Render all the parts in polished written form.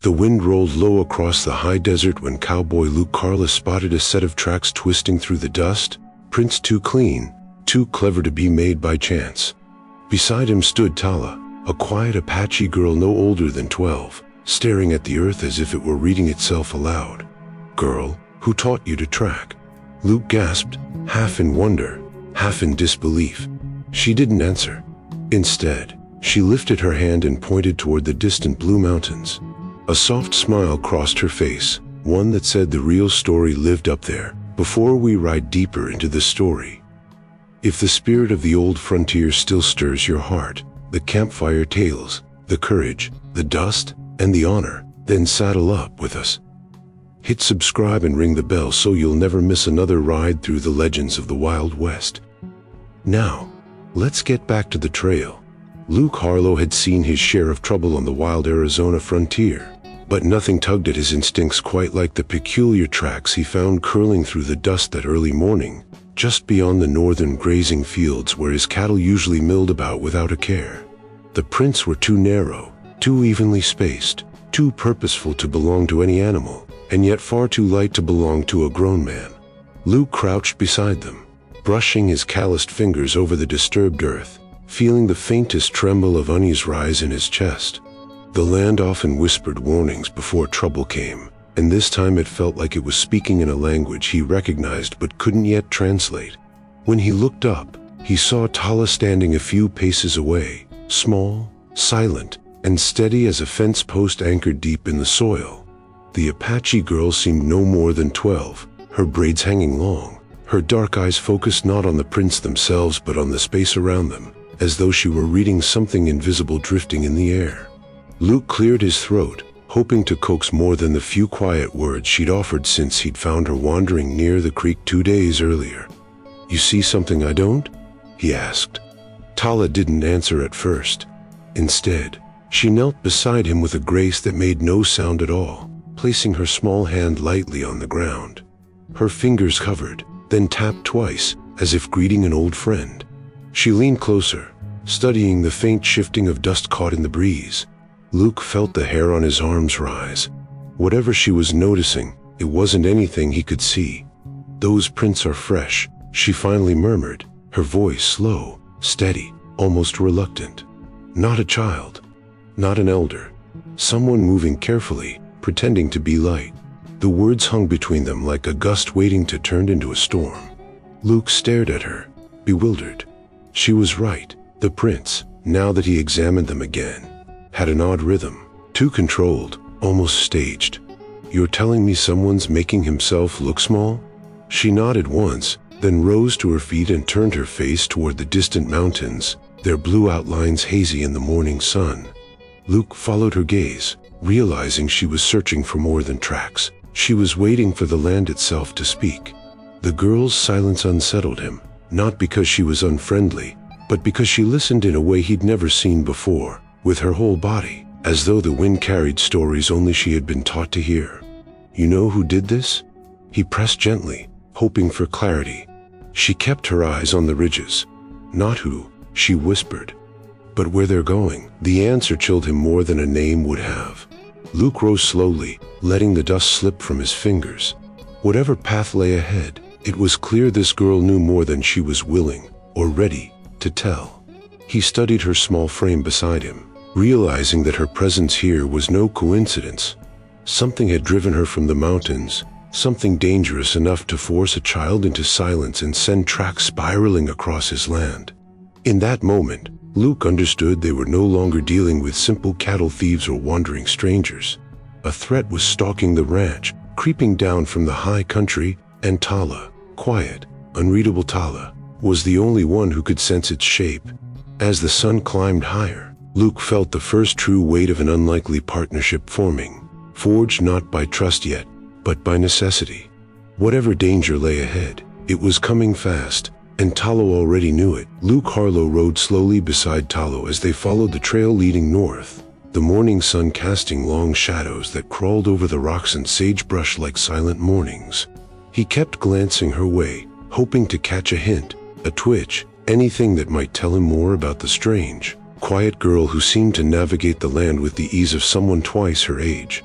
The wind rolled low across the high desert when Cowboy Luke Harlow spotted a set of tracks twisting through the dust, prints too clean, too clever to be made by chance. Beside him stood Tala, a quiet Apache girl no older than 12, staring at the earth as if it were reading itself aloud. "Girl, who taught you to track?" Luke gasped, half in wonder, half in disbelief. She didn't answer. Instead, she lifted her hand and pointed toward the distant blue mountains. A soft smile crossed her face, one that said the real story lived up there. Before we ride deeper into the story, if the spirit of the old frontier still stirs your heart, the campfire tales, the courage, the dust, and the honor, then saddle up with us. Hit subscribe and ring the bell so you'll never miss another ride through the legends of the Wild West. Now, let's get back to the trail. Luke Harlow had seen his share of trouble on the wild Arizona frontier, but nothing tugged at his instincts quite like the peculiar tracks he found curling through the dust that early morning, just beyond the northern grazing fields where his cattle usually milled about without a care. The prints were too narrow, too evenly spaced, too purposeful to belong to any animal, and yet far too light to belong to a grown man. Luke crouched beside them, brushing his calloused fingers over the disturbed earth, feeling the faintest tremble of unease rise in his chest. The land often whispered warnings before trouble came, and this time it felt like it was speaking in a language he recognized but couldn't yet translate. When he looked up, he saw Tala standing a few paces away, small, silent, and steady as a fence post anchored deep in the soil. The Apache girl seemed no more than 12, her braids hanging long, her dark eyes focused not on the prints themselves but on the space around them, as though she were reading something invisible drifting in the air. Luke cleared his throat, hoping to coax more than the few quiet words she'd offered since he'd found her wandering near the creek 2 days earlier. "You see something I don't?" he asked. Tala didn't answer at first. Instead, she knelt beside him with a grace that made no sound at all, placing her small hand lightly on the ground. Her fingers hovered, then tapped twice, as if greeting an old friend. She leaned closer, studying the faint shifting of dust caught in the breeze. Luke felt the hair on his arms rise. Whatever she was noticing, it wasn't anything he could see. "Those prints are fresh," she finally murmured, her voice slow, steady, almost reluctant. Not a child, not an elder, someone moving carefully, pretending to be light. The words hung between them like a gust waiting to turn into a storm. Luke stared at her, bewildered. She was right. The prints, now that he examined them again, had an odd rhythm, too controlled, almost staged. "You're telling me someone's making himself look small?" She nodded once, then rose to her feet and turned her face toward the distant mountains, their blue outlines hazy in the morning sun. Luke followed her gaze, realizing she was searching for more than tracks. She was waiting for the land itself to speak. The girl's silence unsettled him, not because she was unfriendly, but because she listened in a way he'd never seen before, with her whole body, as though the wind carried stories only she had been taught to hear. "You know who did this?" He pressed gently, hoping for clarity. She kept her eyes on the ridges. "Not who," she whispered, "but where they're going." The answer chilled him more than a name would have. Luke rose slowly, letting the dust slip from his fingers. Whatever path lay ahead, it was clear this girl knew more than she was willing, or ready, to tell. He studied her small frame beside him, realizing that her presence here was no coincidence. Something had driven her from the mountains, something dangerous enough to force a child into silence and send tracks spiraling across his land. In that moment, Luke understood they were no longer dealing with simple cattle thieves or wandering strangers. A threat was stalking the ranch, creeping down from the high country, and Tala, quiet, unreadable Tala, was the only one who could sense its shape. As the sun climbed higher, Luke felt the first true weight of an unlikely partnership forming, forged not by trust yet, but by necessity. Whatever danger lay ahead, it was coming fast, and Tala already knew it. Luke Harlow rode slowly beside Tala as they followed the trail leading north, the morning sun casting long shadows that crawled over the rocks and sagebrush like silent mornings. He kept glancing her way, hoping to catch a hint, a twitch, anything that might tell him more about the strange, quiet girl who seemed to navigate the land with the ease of someone twice her age.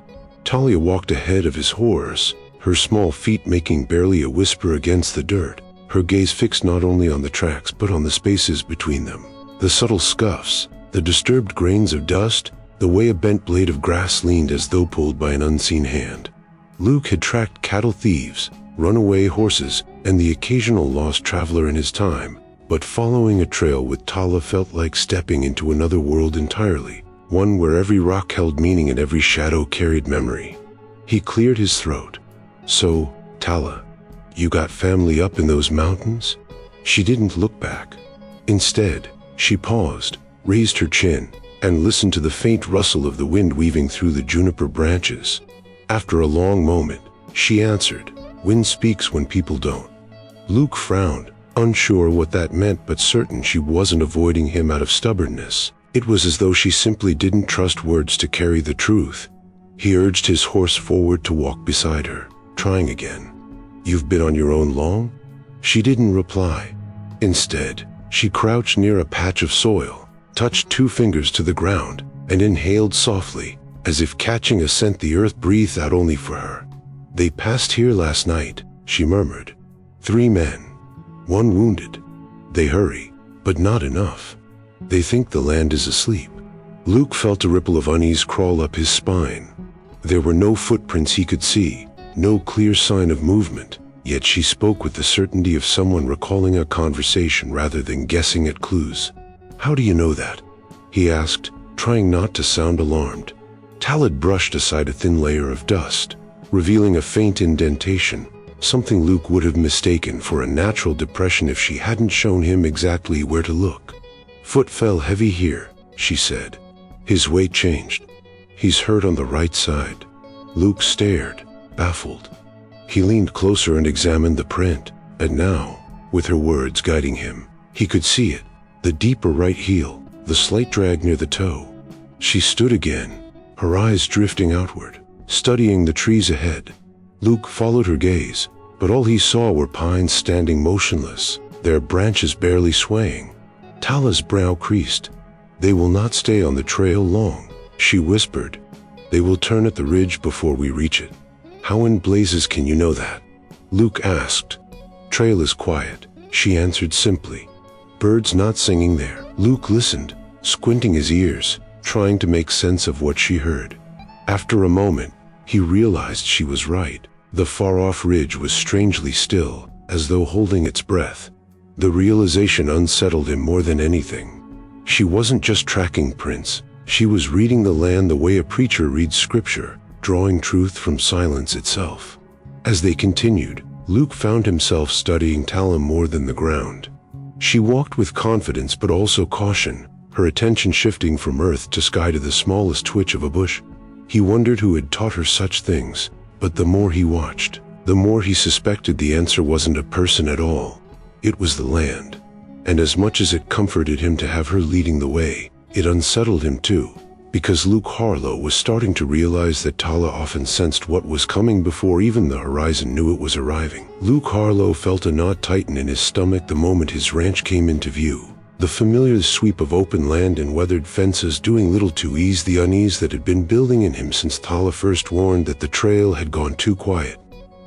Talia walked ahead of his horse, her small feet making barely a whisper against the dirt, her gaze fixed not only on the tracks but on the spaces between them. The subtle scuffs, the disturbed grains of dust, the way a bent blade of grass leaned as though pulled by an unseen hand. Luke had tracked cattle thieves, runaway horses, and the occasional lost traveler in his time, but following a trail with Tala felt like stepping into another world entirely, one where every rock held meaning and every shadow carried memory. He cleared his throat. "So, Tala, you got family up in those mountains?" She didn't look back. Instead, she paused, raised her chin, and listened to the faint rustle of the wind weaving through the juniper branches. After a long moment, she answered, "Wind speaks when people don't." Luke frowned, unsure what that meant but certain she wasn't avoiding him out of stubbornness. It was as though she simply didn't trust words to carry the truth. He urged his horse forward to walk beside her, trying again. "You've been on your own long?" She didn't reply. Instead, she crouched near a patch of soil, touched 2 fingers to the ground, and inhaled softly, as if catching a scent the earth breathed out only for her. "They passed here last night," she murmured. 3 men. 1 wounded. They hurry, but not enough. They think the land is asleep. Luke felt a ripple of unease crawl up his spine. There were no footprints he could see, no clear sign of movement, yet she spoke with the certainty of someone recalling a conversation rather than guessing at clues. "How do you know that?" he asked, trying not to sound alarmed. Tala brushed aside a thin layer of dust, revealing a faint indentation, something Luke would have mistaken for a natural depression if she hadn't shown him exactly where to look. "Foot fell heavy here," she said. "His weight changed. He's hurt on the right side." Luke stared, baffled. He leaned closer and examined the print, and now, with her words guiding him, he could see it, the deeper right heel, the slight drag near the toe. She stood again, her eyes drifting outward, studying the trees ahead. Luke followed her gaze, but all he saw were pines standing motionless, their branches barely swaying. Tala's brow creased. "They will not stay on the trail long," she whispered. "They will turn at the ridge before we reach it." "How in blazes can you know that?" Luke asked. "Trail is quiet," she answered simply. "Birds not singing there." Luke listened, squinting his ears, trying to make sense of what she heard. After a moment, he realized she was right. The far-off ridge was strangely still, as though holding its breath. The realization unsettled him more than anything. She wasn't just tracking prints, she was reading the land the way a preacher reads scripture, drawing truth from silence itself. As they continued, Luke found himself studying Tala more than the ground. She walked with confidence but also caution, her attention shifting from earth to sky to the smallest twitch of a bush. He wondered who had taught her such things, but the more he watched, the more he suspected the answer wasn't a person at all. It was the land. And as much as it comforted him to have her leading the way, it unsettled him too, because Luke Harlow was starting to realize that Tala often sensed what was coming before even the horizon knew it was arriving. Luke Harlow felt a knot tighten in his stomach the moment his ranch came into view. The familiar sweep of open land and weathered fences doing little to ease the unease that had been building in him since Tala first warned that the trail had gone too quiet.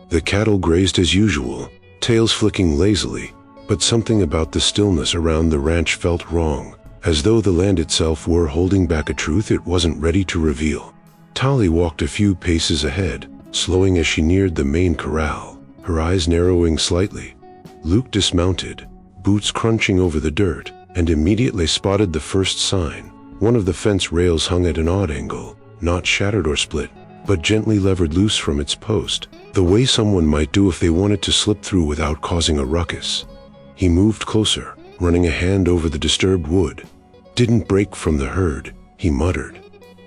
The cattle grazed as usual, tails flicking lazily, but something about the stillness around the ranch felt wrong, as though the land itself were holding back a truth it wasn't ready to reveal. Tali walked a few paces ahead, slowing as she neared the main corral, her eyes narrowing slightly. Luke dismounted, boots crunching over the dirt, and immediately spotted the first sign. One of the fence rails hung at an odd angle, not shattered or split, but gently levered loose from its post, the way someone might do if they wanted to slip through without causing a ruckus. He moved closer, running a hand over the disturbed wood. "Didn't break from the herd," he muttered.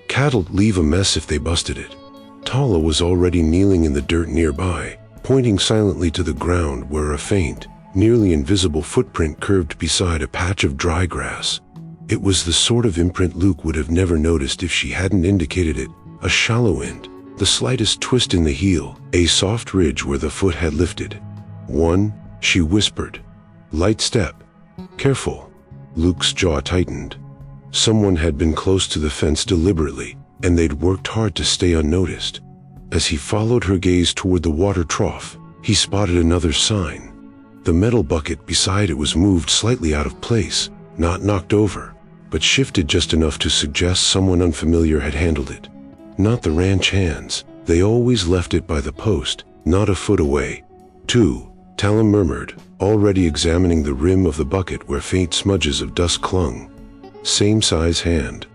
"Cattle leave a mess if they busted it." Tala was already kneeling in the dirt nearby, pointing silently to the ground where a faint, nearly invisible footprint curved beside a patch of dry grass. It was the sort of imprint Luke would have never noticed if she hadn't indicated it, a shallow end, the slightest twist in the heel, a soft ridge where the foot had lifted. "One," she whispered. "Light step. Careful." Luke's jaw tightened. Someone had been close to the fence deliberately, and they'd worked hard to stay unnoticed. As he followed her gaze toward the water trough, he spotted another sign. The metal bucket beside it was moved slightly out of place, not knocked over, but shifted just enough to suggest someone unfamiliar had handled it. Not the ranch hands. They always left it by the post, not a foot away. 2, Tala murmured, already examining the rim of the bucket where faint smudges of dust clung. Same size hand.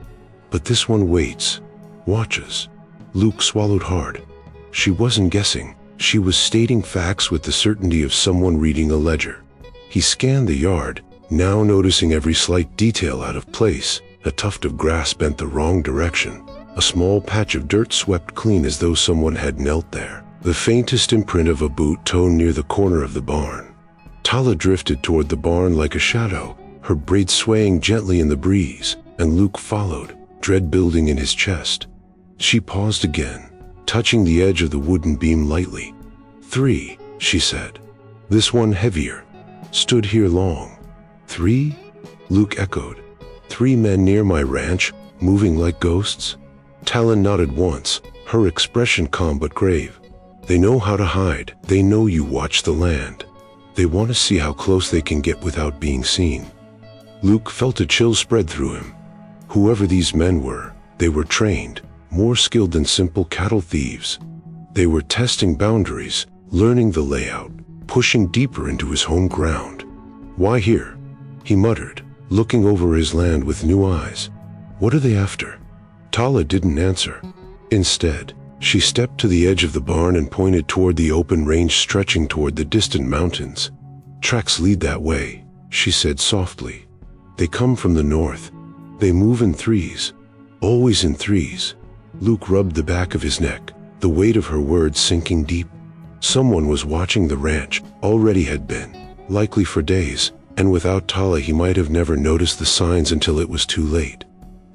But this one waits, watches. Luke swallowed hard. She wasn't guessing. She was stating facts with the certainty of someone reading a ledger. He scanned the yard, now noticing every slight detail out of place. A tuft of grass bent the wrong direction. A small patch of dirt swept clean as though someone had knelt there. The faintest imprint of a boot toe near the corner of the barn. Tala drifted toward the barn like a shadow, her braids swaying gently in the breeze, and Luke followed, dread building in his chest. She paused again, touching the edge of the wooden beam lightly. 3, she said. This one heavier. Stood here long. 3? Luke echoed. 3 men near my ranch, moving like ghosts? Tala nodded once, her expression calm but grave. They know how to hide. They know you watch the land. They want to see how close they can get without being seen. Luke felt a chill spread through him. Whoever these men were, they were trained, more skilled than simple cattle thieves. They were testing boundaries, learning the layout, pushing deeper into his home ground. Why here? He muttered, looking over his land with new eyes. What are they after? Tala didn't answer. Instead, she stepped to the edge of the barn and pointed toward the open range stretching toward the distant mountains. Tracks lead that way, she said softly. They come from the north. They move in threes. Always in threes. Luke rubbed the back of his neck, the weight of her words sinking deep. Someone was watching the ranch, already had been, likely for days, and without Tala he might have never noticed the signs until it was too late.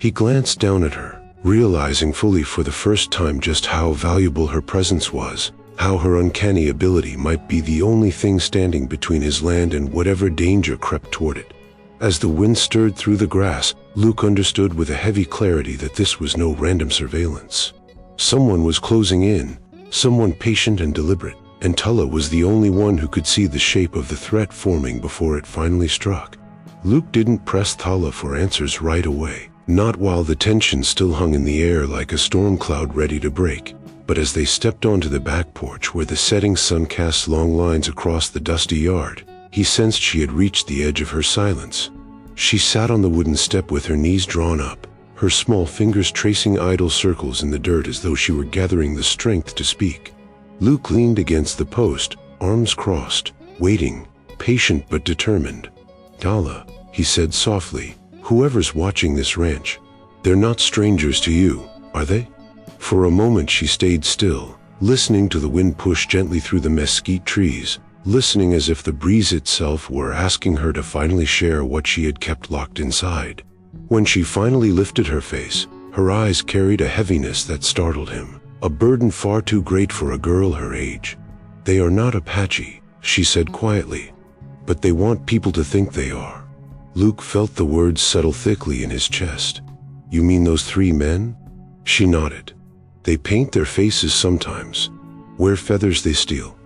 He glanced down at her, realizing fully for the first time just how valuable her presence was, how her uncanny ability might be the only thing standing between his land and whatever danger crept toward it. As the wind stirred through the grass, Luke understood with a heavy clarity that this was no random surveillance. Someone was closing in, someone patient and deliberate, and Tala was the only one who could see the shape of the threat forming before it finally struck. Luke didn't press Tala for answers right away. Not while the tension still hung in the air like a storm cloud ready to break, but as they stepped onto the back porch where the setting sun cast long lines across the dusty yard, he sensed she had reached the edge of her silence. She sat on the wooden step with her knees drawn up, her small fingers tracing idle circles in the dirt as though she were gathering the strength to speak. Luke leaned against the post, arms crossed, waiting, patient but determined. "Tala," he said softly, "whoever's watching this ranch, they're not strangers to you, are they?" For a moment she stayed still, listening to the wind push gently through the mesquite trees, listening as if the breeze itself were asking her to finally share what she had kept locked inside. When she finally lifted her face, her eyes carried a heaviness that startled him, a burden far too great for a girl her age. "They are not Apache," she said quietly, "but they want people to think they are." Luke felt the words settle thickly in his chest. "You mean those 3 men?" She nodded. "They paint their faces sometimes, wear feathers they steal,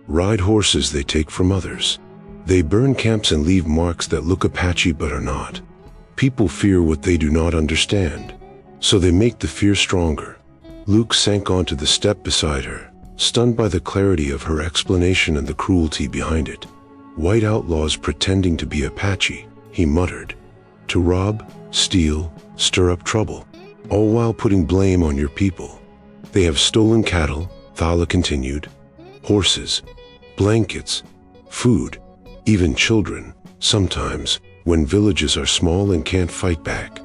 ride horses they take from others. They burn camps and leave marks that look Apache but are not. People fear what they do not understand, so they make the fear stronger." Luke sank onto the step beside her, stunned by the clarity of her explanation and the cruelty behind it. "White outlaws pretending to be Apache," he muttered. "To rob, steal, stir up trouble, all while putting blame on your people. They have stolen cattle," Tala continued, "horses, blankets, food, even children, sometimes, when villages are small and can't fight back."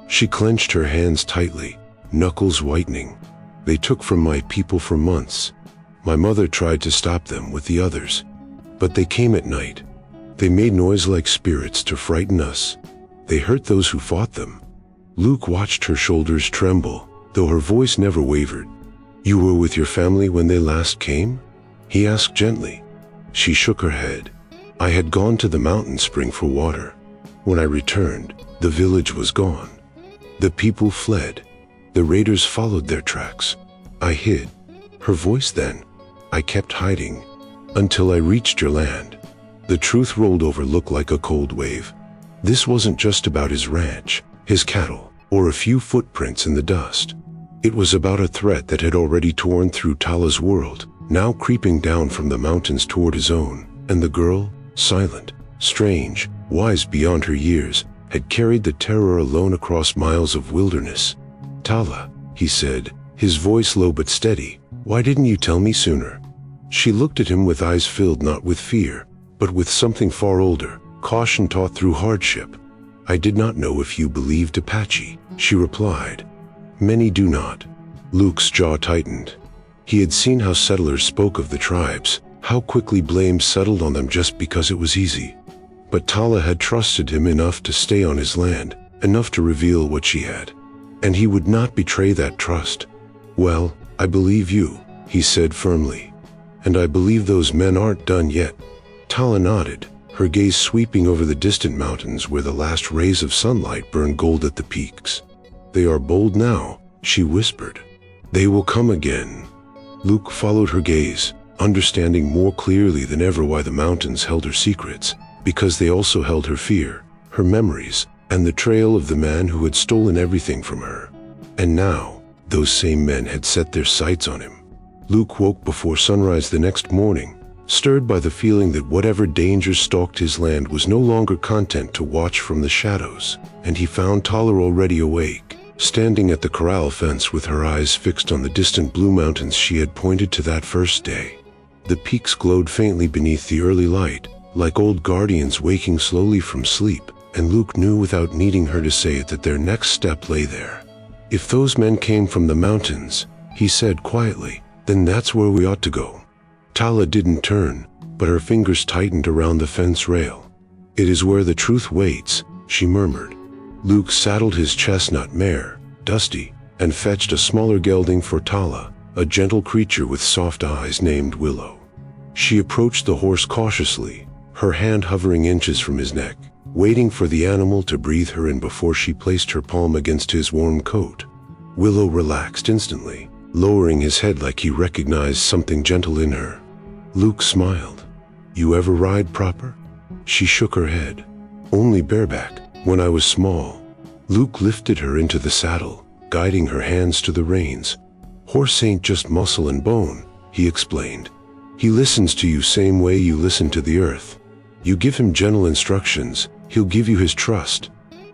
She clenched her hands tightly, knuckles whitening. "They took from my people for months. My mother tried to stop them with the others, but they came at night. They made noise like spirits to frighten us. They hurt those who fought them." Luke watched her shoulders tremble, though her voice never wavered. "You were with your family when they last came?" he asked gently. She shook her head. "I had gone to the mountain spring for water. When I returned, the village was gone. The people fled. The raiders followed their tracks. I hid. Her voice then. I kept hiding until I reached your land. The truth rolled over Luke like a cold wave. This wasn't just about his ranch, his cattle, or a few footprints in the dust. It was about a threat that had already torn through Tala's world, now creeping down from the mountains toward his own, and the girl, silent, strange, wise beyond her years, had carried the terror alone across miles of wilderness. Tala, he said, his voice low but steady, why didn't you tell me sooner? She looked at him with eyes filled not with fear, but with something far older, caution taught through hardship. I did not know if you believed Apache, she replied. Many do not. Luke's jaw tightened. He had seen how settlers spoke of the tribes, how quickly blame settled on them just because it was easy. But Tala had trusted him enough to stay on his land, enough to reveal what she had. And he would not betray that trust. Well, I believe you, he said firmly. And I believe those men aren't done yet. Tala nodded, her gaze sweeping over the distant mountains where the last rays of sunlight burned gold at the peaks. They are bold now, she whispered. They will come again. Luke followed her gaze, understanding more clearly than ever why the mountains held her secrets, because they also held her fear, her memories, and the trail of the man who had stolen everything from her. And now, those same men had set their sights on him. Luke woke before sunrise the next morning, stirred by the feeling that whatever danger stalked his land was no longer content to watch from the shadows, and he found Tala already awake, standing at the corral fence with her eyes fixed on the distant blue mountains she had pointed to that first day. The peaks glowed faintly beneath the early light, like old guardians waking slowly from sleep, and Luke knew without needing her to say it that their next step lay there. If those men came from the mountains, he said quietly, then that's where we ought to go. Tala didn't turn, but her fingers tightened around the fence rail. It is where the truth waits, she murmured. Luke saddled his chestnut mare, Dusty, and fetched a smaller gelding for Tala, a gentle creature with soft eyes named Willow. She approached the horse cautiously, her hand hovering inches from his neck, waiting for the animal to breathe her in before she placed her palm against his warm coat. Willow relaxed instantly, lowering his head like he recognized something gentle in her. Luke smiled. You ever ride proper? She shook her head. Only bareback, when I was small. Luke lifted her into the saddle, guiding her hands to the reins. Horse ain't just muscle and bone, he explained. He listens to you same way you listen to the earth. You give him gentle instructions, he'll give you his trust.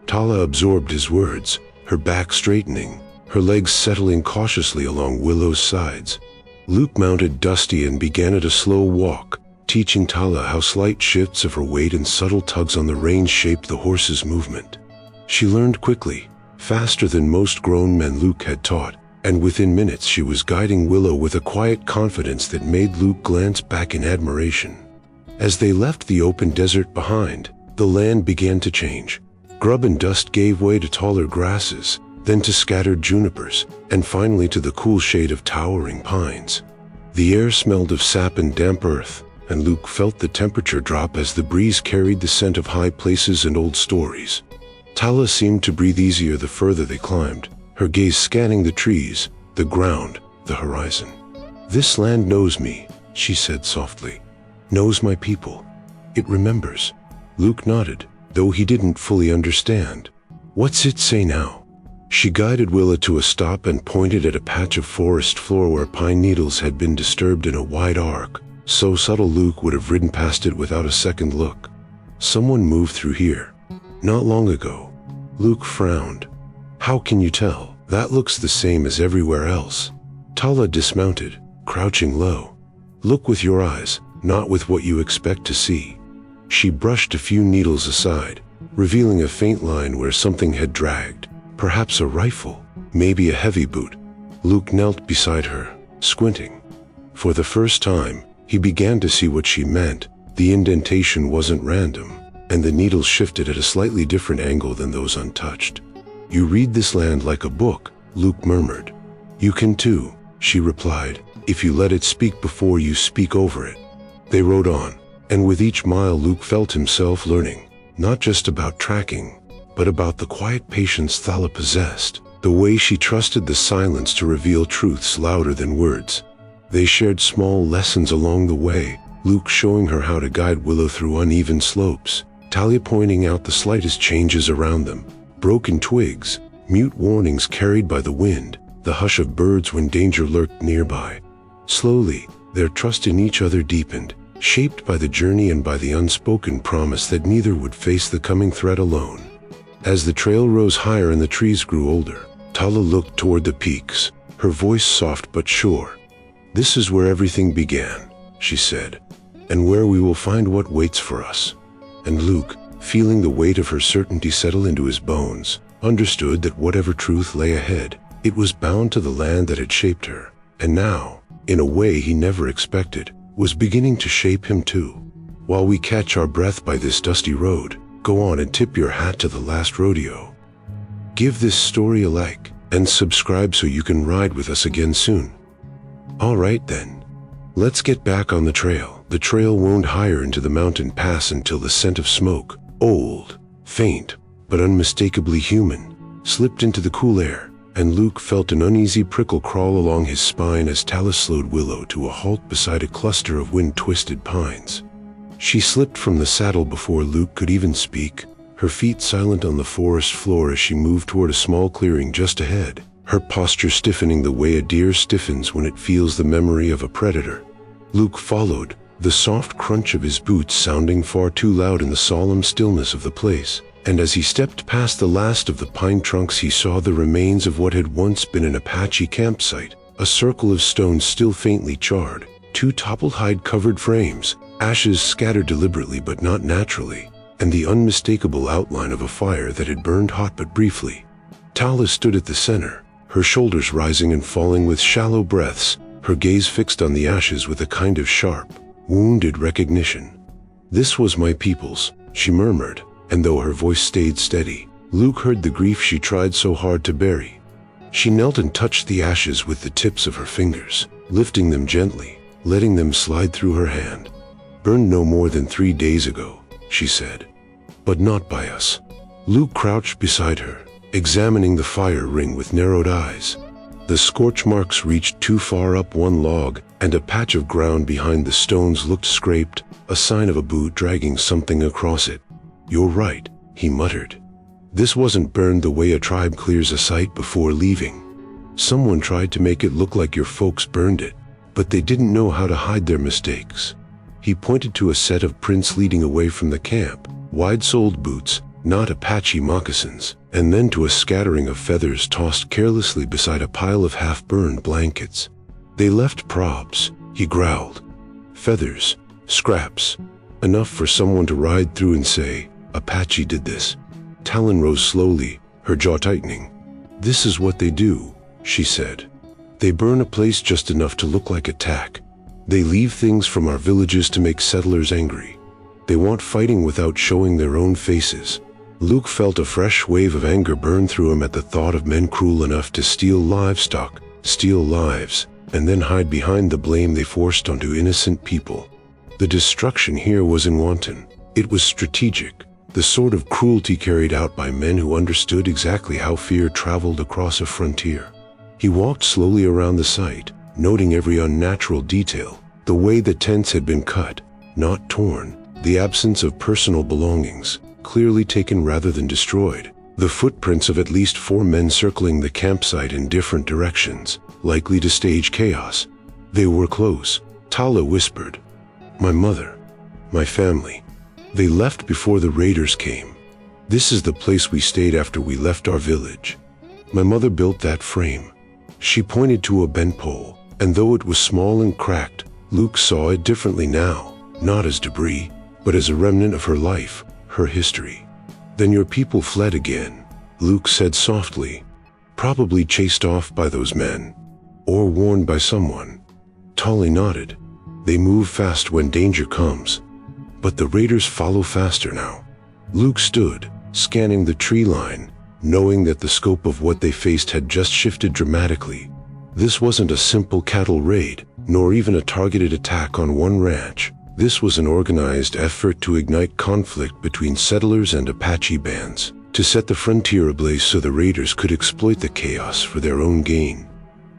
Tala absorbed his words, her back straightening, her legs settling cautiously along Willow's sides. Luke mounted Dusty and began at a slow walk, teaching Tala how slight shifts of her weight and subtle tugs on the reins shaped the horse's movement. She learned quickly, faster than most grown men Luke had taught, and within minutes she was guiding Willow with a quiet confidence that made Luke glance back in admiration. As they left the open desert behind, the land began to change. Grub and dust gave way to taller grasses, then to scattered junipers, and finally to the cool shade of towering pines. The air smelled of sap and damp earth, and Luke felt the temperature drop as the breeze carried the scent of high places and old stories. Tala seemed to breathe easier the further they climbed, her gaze scanning the trees, the ground, the horizon. This land knows me, she said softly. Knows my people. It remembers. Luke nodded, though he didn't fully understand. What's it say now? She guided Willow to a stop and pointed at a patch of forest floor where pine needles had been disturbed in a wide arc, so subtle Luke would have ridden past it without a second look. Someone moved through here. Not long ago. Luke frowned. How can you tell? That looks the same as everywhere else. Tala dismounted, crouching low. Look with your eyes, not with what you expect to see. She brushed a few needles aside, revealing a faint line where something had dragged. Perhaps a rifle, maybe a heavy boot. Luke knelt beside her, squinting. For the first time, he began to see what she meant. The indentation wasn't random, and the needles shifted at a slightly different angle than those untouched. You read this land like a book, Luke murmured. You can too, she replied, if you let it speak before you speak over it. They rode on, and with each mile Luke felt himself learning, not just about tracking, but about the quiet patience Tala possessed, the way she trusted the silence to reveal truths louder than words. They shared small lessons along the way, Luke showing her how to guide Willow through uneven slopes, Tala pointing out the slightest changes around them, broken twigs, mute warnings carried by the wind, the hush of birds when danger lurked nearby. Slowly, their trust in each other deepened, shaped by the journey and by the unspoken promise that neither would face the coming threat alone. As the trail rose higher and the trees grew older, Tala looked toward the peaks, her voice soft but sure. "This is where everything began," she said, "and where we will find what waits for us." And Luke, feeling the weight of her certainty settle into his bones, understood that whatever truth lay ahead, it was bound to the land that had shaped her, and now, in a way he never expected, was beginning to shape him too. While we catch our breath by this dusty road, go on and tip your hat to the last rodeo. Give this story a like, and subscribe so you can ride with us again soon. Alright then. Let's get back on the trail. The trail wound higher into the mountain pass until the scent of smoke, old, faint, but unmistakably human, slipped into the cool air, and Luke felt an uneasy prickle crawl along his spine as Tala slowed Willow to a halt beside a cluster of wind-twisted pines. She slipped from the saddle before Luke could even speak, her feet silent on the forest floor as she moved toward a small clearing just ahead, her posture stiffening the way a deer stiffens when it feels the memory of a predator. Luke followed, the soft crunch of his boots sounding far too loud in the solemn stillness of the place, and as he stepped past the last of the pine trunks he saw the remains of what had once been an Apache campsite, a circle of stones still faintly charred, two toppled hide-covered frames, ashes scattered deliberately but not naturally, and the unmistakable outline of a fire that had burned hot but briefly. Tala stood at the center, her shoulders rising and falling with shallow breaths, her gaze fixed on the ashes with a kind of sharp, wounded recognition. "This was my people's," she murmured, and though her voice stayed steady, Luke heard the grief she tried so hard to bury. She knelt and touched the ashes with the tips of her fingers, lifting them gently, letting them slide through her hand. "Burned no more than 3 days ago," she said. "But not by us." Luke crouched beside her, examining the fire ring with narrowed eyes. The scorch marks reached too far up one log, and a patch of ground behind the stones looked scraped, a sign of a boot dragging something across it. "You're right," he muttered. "This wasn't burned the way a tribe clears a site before leaving. Someone tried to make it look like your folks burned it, but they didn't know how to hide their mistakes." He pointed to a set of prints leading away from the camp, wide-soled boots, not Apache moccasins, and then to a scattering of feathers tossed carelessly beside a pile of half-burned blankets. "They left props," he growled. "Feathers, scraps, enough for someone to ride through and say, 'Apache did this.'" Talon rose slowly, her jaw tightening. "This is what they do," she said. "They burn a place just enough to look like attack. They leave things from our villages to make settlers angry. They want fighting without showing their own faces." Luke felt a fresh wave of anger burn through him at the thought of men cruel enough to steal livestock, steal lives, and then hide behind the blame they forced onto innocent people. The destruction here wasn't wanton. It was strategic, the sort of cruelty carried out by men who understood exactly how fear traveled across a frontier. He walked slowly around the site, noting every unnatural detail, the way the tents had been cut, not torn, the absence of personal belongings, clearly taken rather than destroyed, the footprints of at least 4 men circling the campsite in different directions, likely to stage chaos. "They were close," Tala whispered. "My mother, my family. They left before the raiders came. This is the place we stayed after we left our village. My mother built that frame." She pointed to a bent pole, and though it was small and cracked, Luke saw it differently now, not as debris, but as a remnant of her life, her history. "Then your people fled again," Luke said softly. "Probably chased off by those men, or warned by someone." Tala nodded. "They move fast when danger comes, but the raiders follow faster now." Luke stood, scanning the tree line, knowing that the scope of what they faced had just shifted dramatically. This wasn't a simple cattle raid, nor even a targeted attack on one ranch. This was an organized effort to ignite conflict between settlers and Apache bands, to set the frontier ablaze so the raiders could exploit the chaos for their own gain.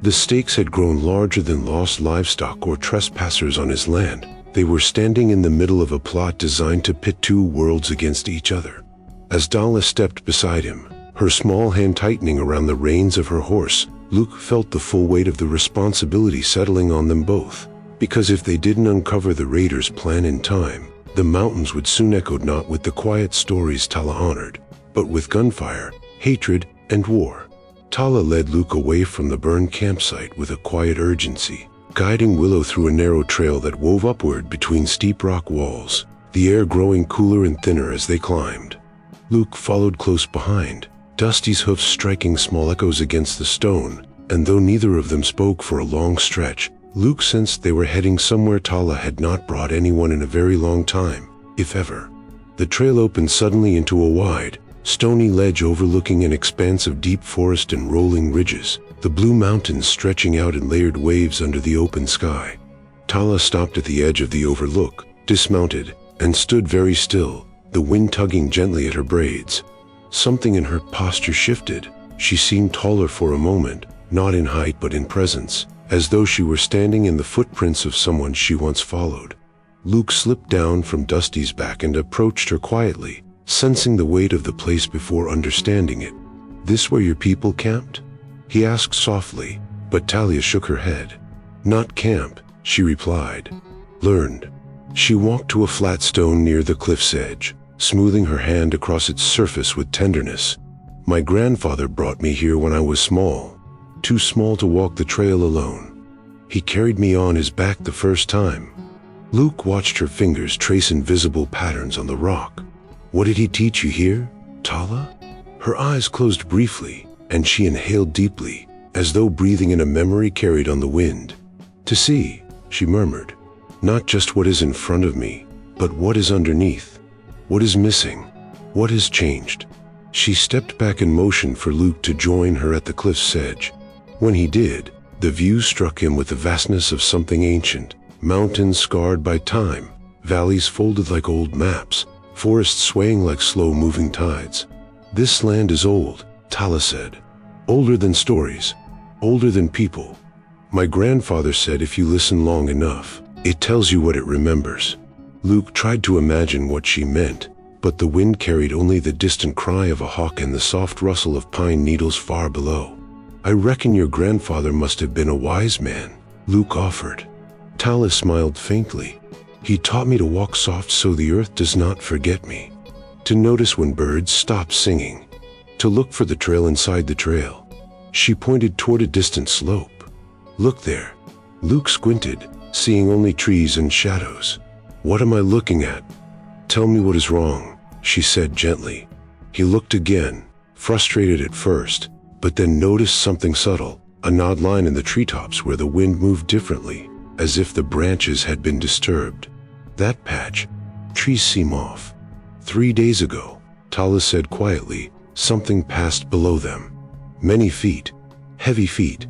The stakes had grown larger than lost livestock or trespassers on his land. They were standing in the middle of a plot designed to pit two worlds against each other. As Tala stepped beside him, her small hand tightening around the reins of her horse, Luke felt the full weight of the responsibility settling on them both. Because if they didn't uncover the raiders' plan in time, the mountains would soon echo not with the quiet stories Tala honored, but with gunfire, hatred, and war. Tala led Luke away from the burned campsite with a quiet urgency, guiding Willow through a narrow trail that wove upward between steep rock walls, the air growing cooler and thinner as they climbed. Luke followed close behind, Dusty's hoofs striking small echoes against the stone, and though neither of them spoke for a long stretch, Luke sensed they were heading somewhere Tala had not brought anyone in a very long time, if ever. The trail opened suddenly into a wide, stony ledge overlooking an expanse of deep forest and rolling ridges, the blue mountains stretching out in layered waves under the open sky. Tala stopped at the edge of the overlook, dismounted, and stood very still, the wind tugging gently at her braids. Something in her posture shifted. She seemed taller for a moment, not in height but in presence, as though she were standing in the footprints of someone she once followed. Luke slipped down from Dusty's back and approached her quietly, sensing the weight of the place before understanding it. "This where your people camped?" he asked softly, but Talia shook her head. "Not camp," she replied. "Learned." She walked to a flat stone near the cliff's edge, smoothing her hand across its surface with tenderness. "My grandfather brought me here when I was small, too small to walk the trail alone. He carried me on his back the first time." Luke watched her fingers trace invisible patterns on the rock. "What did he teach you here, Tala?" Her eyes closed briefly, and she inhaled deeply, as though breathing in a memory carried on the wind. "To see," she murmured, "not just what is in front of me, but what is underneath. What is missing? What has changed?" She stepped back and motioned for Luke to join her at the cliff's edge. When he did, the view struck him with the vastness of something ancient, mountains scarred by time, valleys folded like old maps, forests swaying like slow-moving tides. "This land is old," Tala said. "Older than stories, older than people. My grandfather said if you listen long enough, it tells you what it remembers." Luke tried to imagine what she meant, but the wind carried only the distant cry of a hawk and the soft rustle of pine needles far below. "I reckon your grandfather must have been a wise man," Luke offered. Tala smiled faintly. "He taught me to walk soft so the earth does not forget me, to notice when birds stop singing, to look for the trail inside the trail." She pointed toward a distant slope. "Look there." Luke squinted, seeing only trees and shadows. "What am I looking at?" "Tell me what is wrong," she said gently. He looked again, frustrated at first, but then noticed something subtle, a gnawed line in the treetops where the wind moved differently, as if the branches had been disturbed. "That patch, trees seem off." 3 days ago, Tala said quietly, something passed below them. Many feet, heavy feet.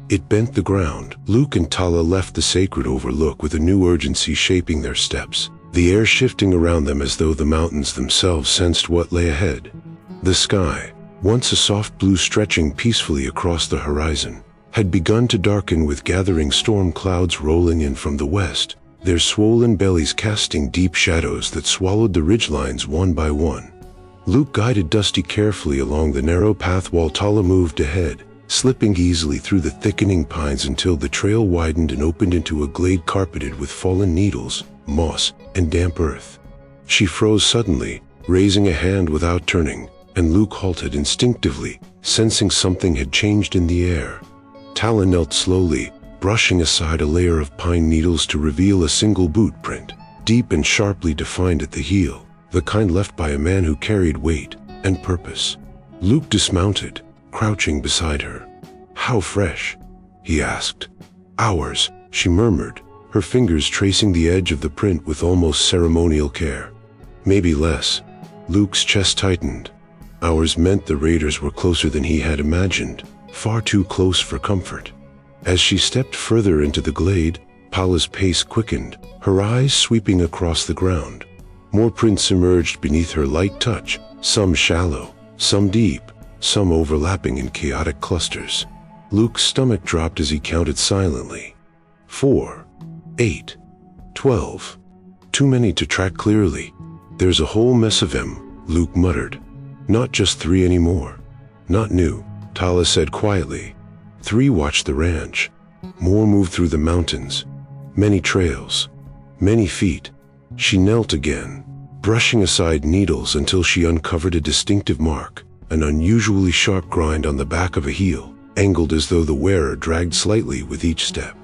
It bent the ground. Luke and Tala left the sacred overlook with a new urgency shaping their steps, the air shifting around them as though the mountains themselves sensed what lay ahead. The sky, once a soft blue stretching peacefully across the horizon, had begun to darken with gathering storm clouds rolling in from the west, their swollen bellies casting deep shadows that swallowed the ridgelines one by one. Luke guided Dusty carefully along the narrow path while Tala moved ahead, slipping easily through the thickening pines until the trail widened and opened into a glade carpeted with fallen needles, moss, and damp earth. She froze suddenly, raising a hand without turning, and Luke halted instinctively, sensing something had changed in the air. Tala knelt slowly, brushing aside a layer of pine needles to reveal a single boot print, deep and sharply defined at the heel, the kind left by a man who carried weight and purpose. Luke dismounted, crouching beside her. "How fresh?" he asked. "Hours," she murmured, her fingers tracing the edge of the print with almost ceremonial care. "Maybe less." Luke's chest tightened. Hours meant the raiders were closer than he had imagined, far too close for comfort. As she stepped further into the glade, Tala's pace quickened, her eyes sweeping across the ground. More prints emerged beneath her light touch, some shallow, some deep, some overlapping in chaotic clusters. Luke's stomach dropped as he counted silently. 4, 8, 12. Too many to track clearly. There's a whole mess of them, Luke muttered. Not just 3 anymore. Not new, Tala said quietly. 3 watched the ranch. More moved through the mountains. Many trails. Many feet. She knelt again, brushing aside needles until she uncovered a distinctive mark, an unusually sharp grind on the back of a heel, angled as though the wearer dragged slightly with each step.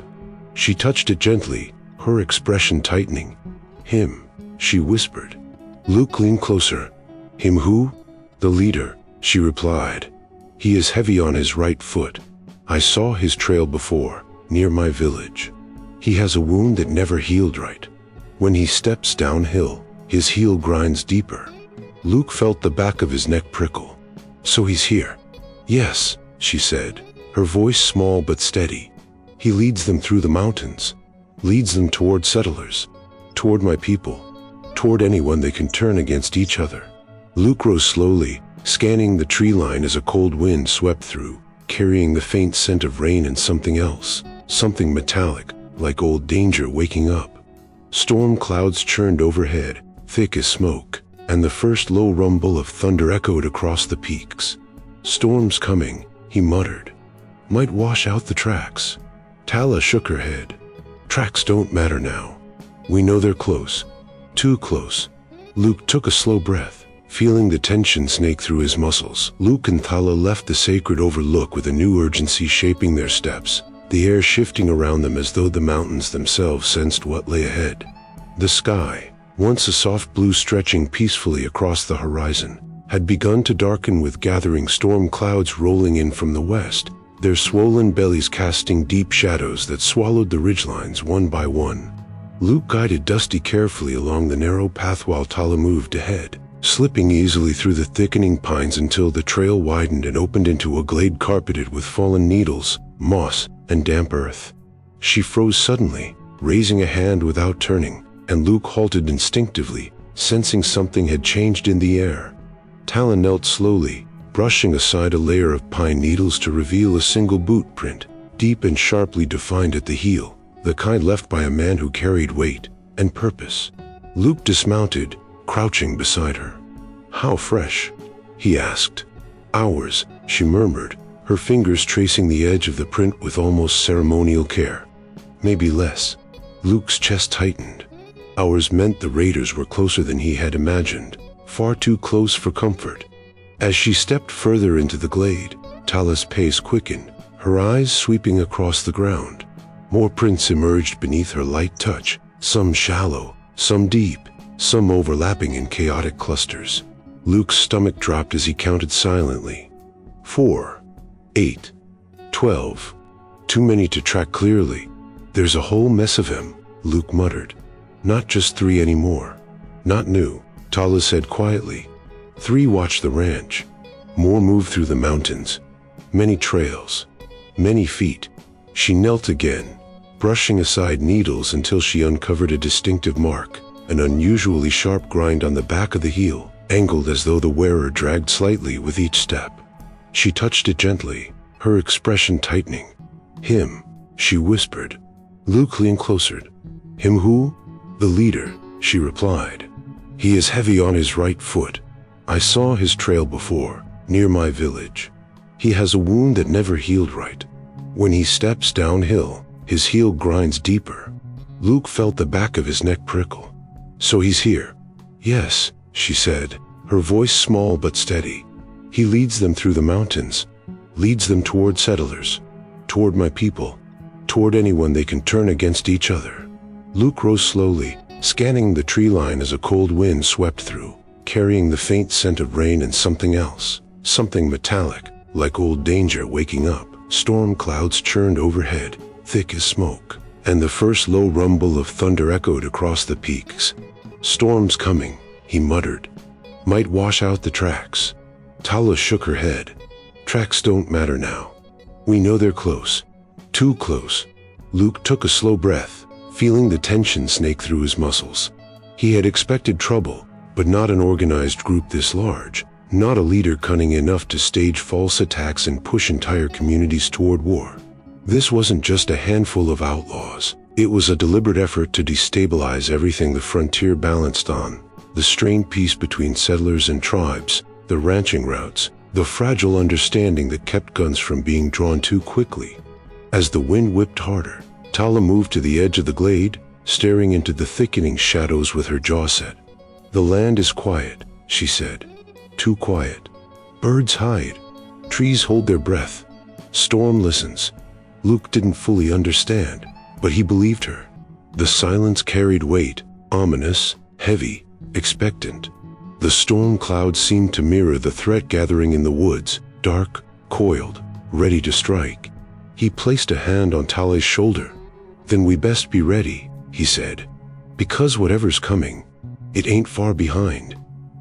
She touched it gently, her expression tightening. Him, she whispered. Luke leaned closer. Him who? The leader, she replied. He is heavy on his right foot. I saw his trail before, near my village. He has a wound that never healed right. When he steps downhill, his heel grinds deeper. Luke felt the back of his neck prickle. So he's here. Yes, she said, her voice small but steady. He leads them through the mountains, leads them toward settlers, toward my people, toward anyone they can turn against each other. Luke rose slowly, scanning the tree line as a cold wind swept through, carrying the faint scent of rain and something else, something metallic, like old danger waking up. Storm clouds churned overhead, thick as smoke, and the first low rumble of thunder echoed across the peaks. Storm's coming, he muttered. Might wash out the tracks. Tala shook her head. Tracks don't matter now. We know they're close. Too close. Luke took a slow breath, feeling the tension snake through his muscles. Luke and Tala left the sacred overlook with a new urgency shaping their steps, the air shifting around them as though the mountains themselves sensed what lay ahead. The sky, once a soft blue stretching peacefully across the horizon, had begun to darken with gathering storm clouds rolling in from the west, their swollen bellies casting deep shadows that swallowed the ridgelines one by one. Luke guided Dusty carefully along the narrow path while Tala moved ahead, slipping easily through the thickening pines until the trail widened and opened into a glade carpeted with fallen needles, moss, and damp earth. She froze suddenly, raising a hand without turning, and Luke halted instinctively, sensing something had changed in the air. Tala knelt slowly, brushing aside a layer of pine needles to reveal a single boot print, deep and sharply defined at the heel, the kind left by a man who carried weight and purpose. Luke dismounted, crouching beside her. How fresh? He asked. Ours, she murmured, her fingers tracing the edge of the print with almost ceremonial care. Maybe less. Luke's chest tightened. Ours meant the raiders were closer than he had imagined, far too close for comfort. As she stepped further into the glade, Tala's pace quickened, her eyes sweeping across the ground. More prints emerged beneath her light touch, some shallow, some deep, some overlapping in chaotic clusters. Luke's stomach dropped as he counted silently. 4, 8, 12. Too many to track clearly. There's a whole mess of him, Luke muttered. Not just 3 anymore. Not new, Tala said quietly. 3 watched the ranch. More moved through the mountains. Many trails. Many feet. She knelt again, brushing aside needles until she uncovered a distinctive mark, an unusually sharp grind on the back of the heel, angled as though the wearer dragged slightly with each step. She touched it gently, her expression tightening. Him, she whispered. Luke leaned closer. Him who? The leader, she replied. He is heavy on his right foot. I saw his trail before, near my village. He has a wound that never healed right. When he steps downhill, his heel grinds deeper. Luke felt the back of his neck prickle. So he's here. Yes, she said, her voice small but steady. He leads them through the mountains, leads them toward settlers, toward my people, toward anyone they can turn against each other. Luke rose slowly, scanning the tree line as a cold wind swept through, carrying the faint scent of rain and something else, something metallic, like old danger waking up. Storm clouds churned overhead, thick as smoke, and the first low rumble of thunder echoed across the peaks. Storm's coming, he muttered. Might wash out the tracks. Tala shook her head. Tracks don't matter now. We know they're close. Too close. Luke took a slow breath, feeling the tension snake through his muscles. He had expected trouble, but not an organized group this large, Not a leader cunning enough to stage false attacks and push entire communities toward war. This wasn't just a handful of outlaws. It was a deliberate effort to destabilize everything the frontier balanced on. The strained peace between settlers and tribes, the ranching routes, the fragile understanding that kept guns from being drawn too quickly. As the wind whipped harder, Tala moved to the edge of the glade, staring into the thickening shadows with her jaw set. "The land is quiet," she said. "Too quiet. Birds hide. Trees hold their breath. Storm listens." Luke didn't fully understand, but he believed her. The silence carried weight, ominous, heavy, expectant. The storm clouds seemed to mirror the threat gathering in the woods, dark, coiled, ready to strike. He placed a hand on Tala's shoulder. "Then we best be ready," he said. "Because whatever's coming, it ain't far behind."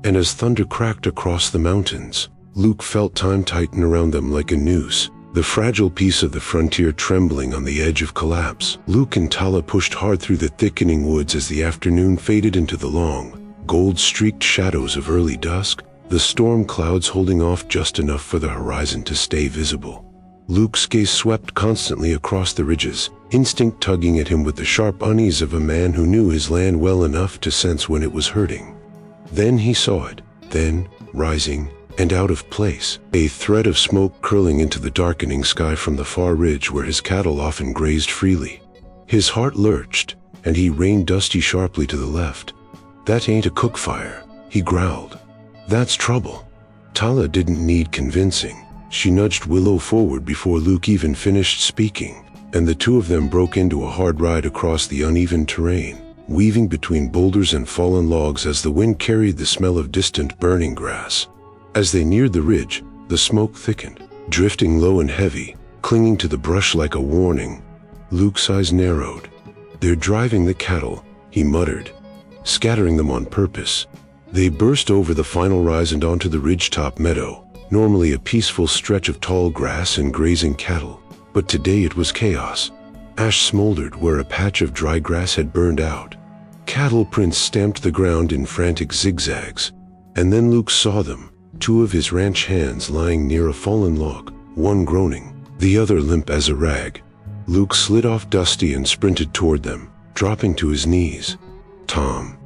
And as thunder cracked across the mountains, Luke felt time tighten around them like a noose, the fragile piece of the frontier trembling on the edge of collapse. Luke and Tala pushed hard through the thickening woods as the afternoon faded into the long, gold-streaked shadows of early dusk, the storm clouds holding off just enough for the horizon to stay visible. Luke's gaze swept constantly across the ridges, instinct tugging at him with the sharp unease of a man who knew his land well enough to sense when it was hurting. Then he saw it, then, rising, and out of place, a thread of smoke curling into the darkening sky from the far ridge where his cattle often grazed freely. His heart lurched, and he reined Dusty sharply to the left. "That ain't a cook fire," he growled. "That's trouble." Tala didn't need convincing. She nudged Willow forward before Luke even finished speaking, and the two of them broke into a hard ride across the uneven terrain, weaving between boulders and fallen logs as the wind carried the smell of distant burning grass. As they neared the ridge, the smoke thickened, drifting low and heavy, clinging to the brush like a warning. Luke's eyes narrowed. "They're driving the cattle," he muttered, "scattering them on purpose." They burst over the final rise and onto the ridgetop meadow, normally a peaceful stretch of tall grass and grazing cattle, but today it was chaos. Ash smoldered where a patch of dry grass had burned out. Cattle prints stamped the ground in frantic zigzags, and then Luke saw them, two of his ranch hands lying near a fallen log, one groaning, the other limp as a rag. Luke slid off Dusty and sprinted toward them, dropping to his knees. "Tom."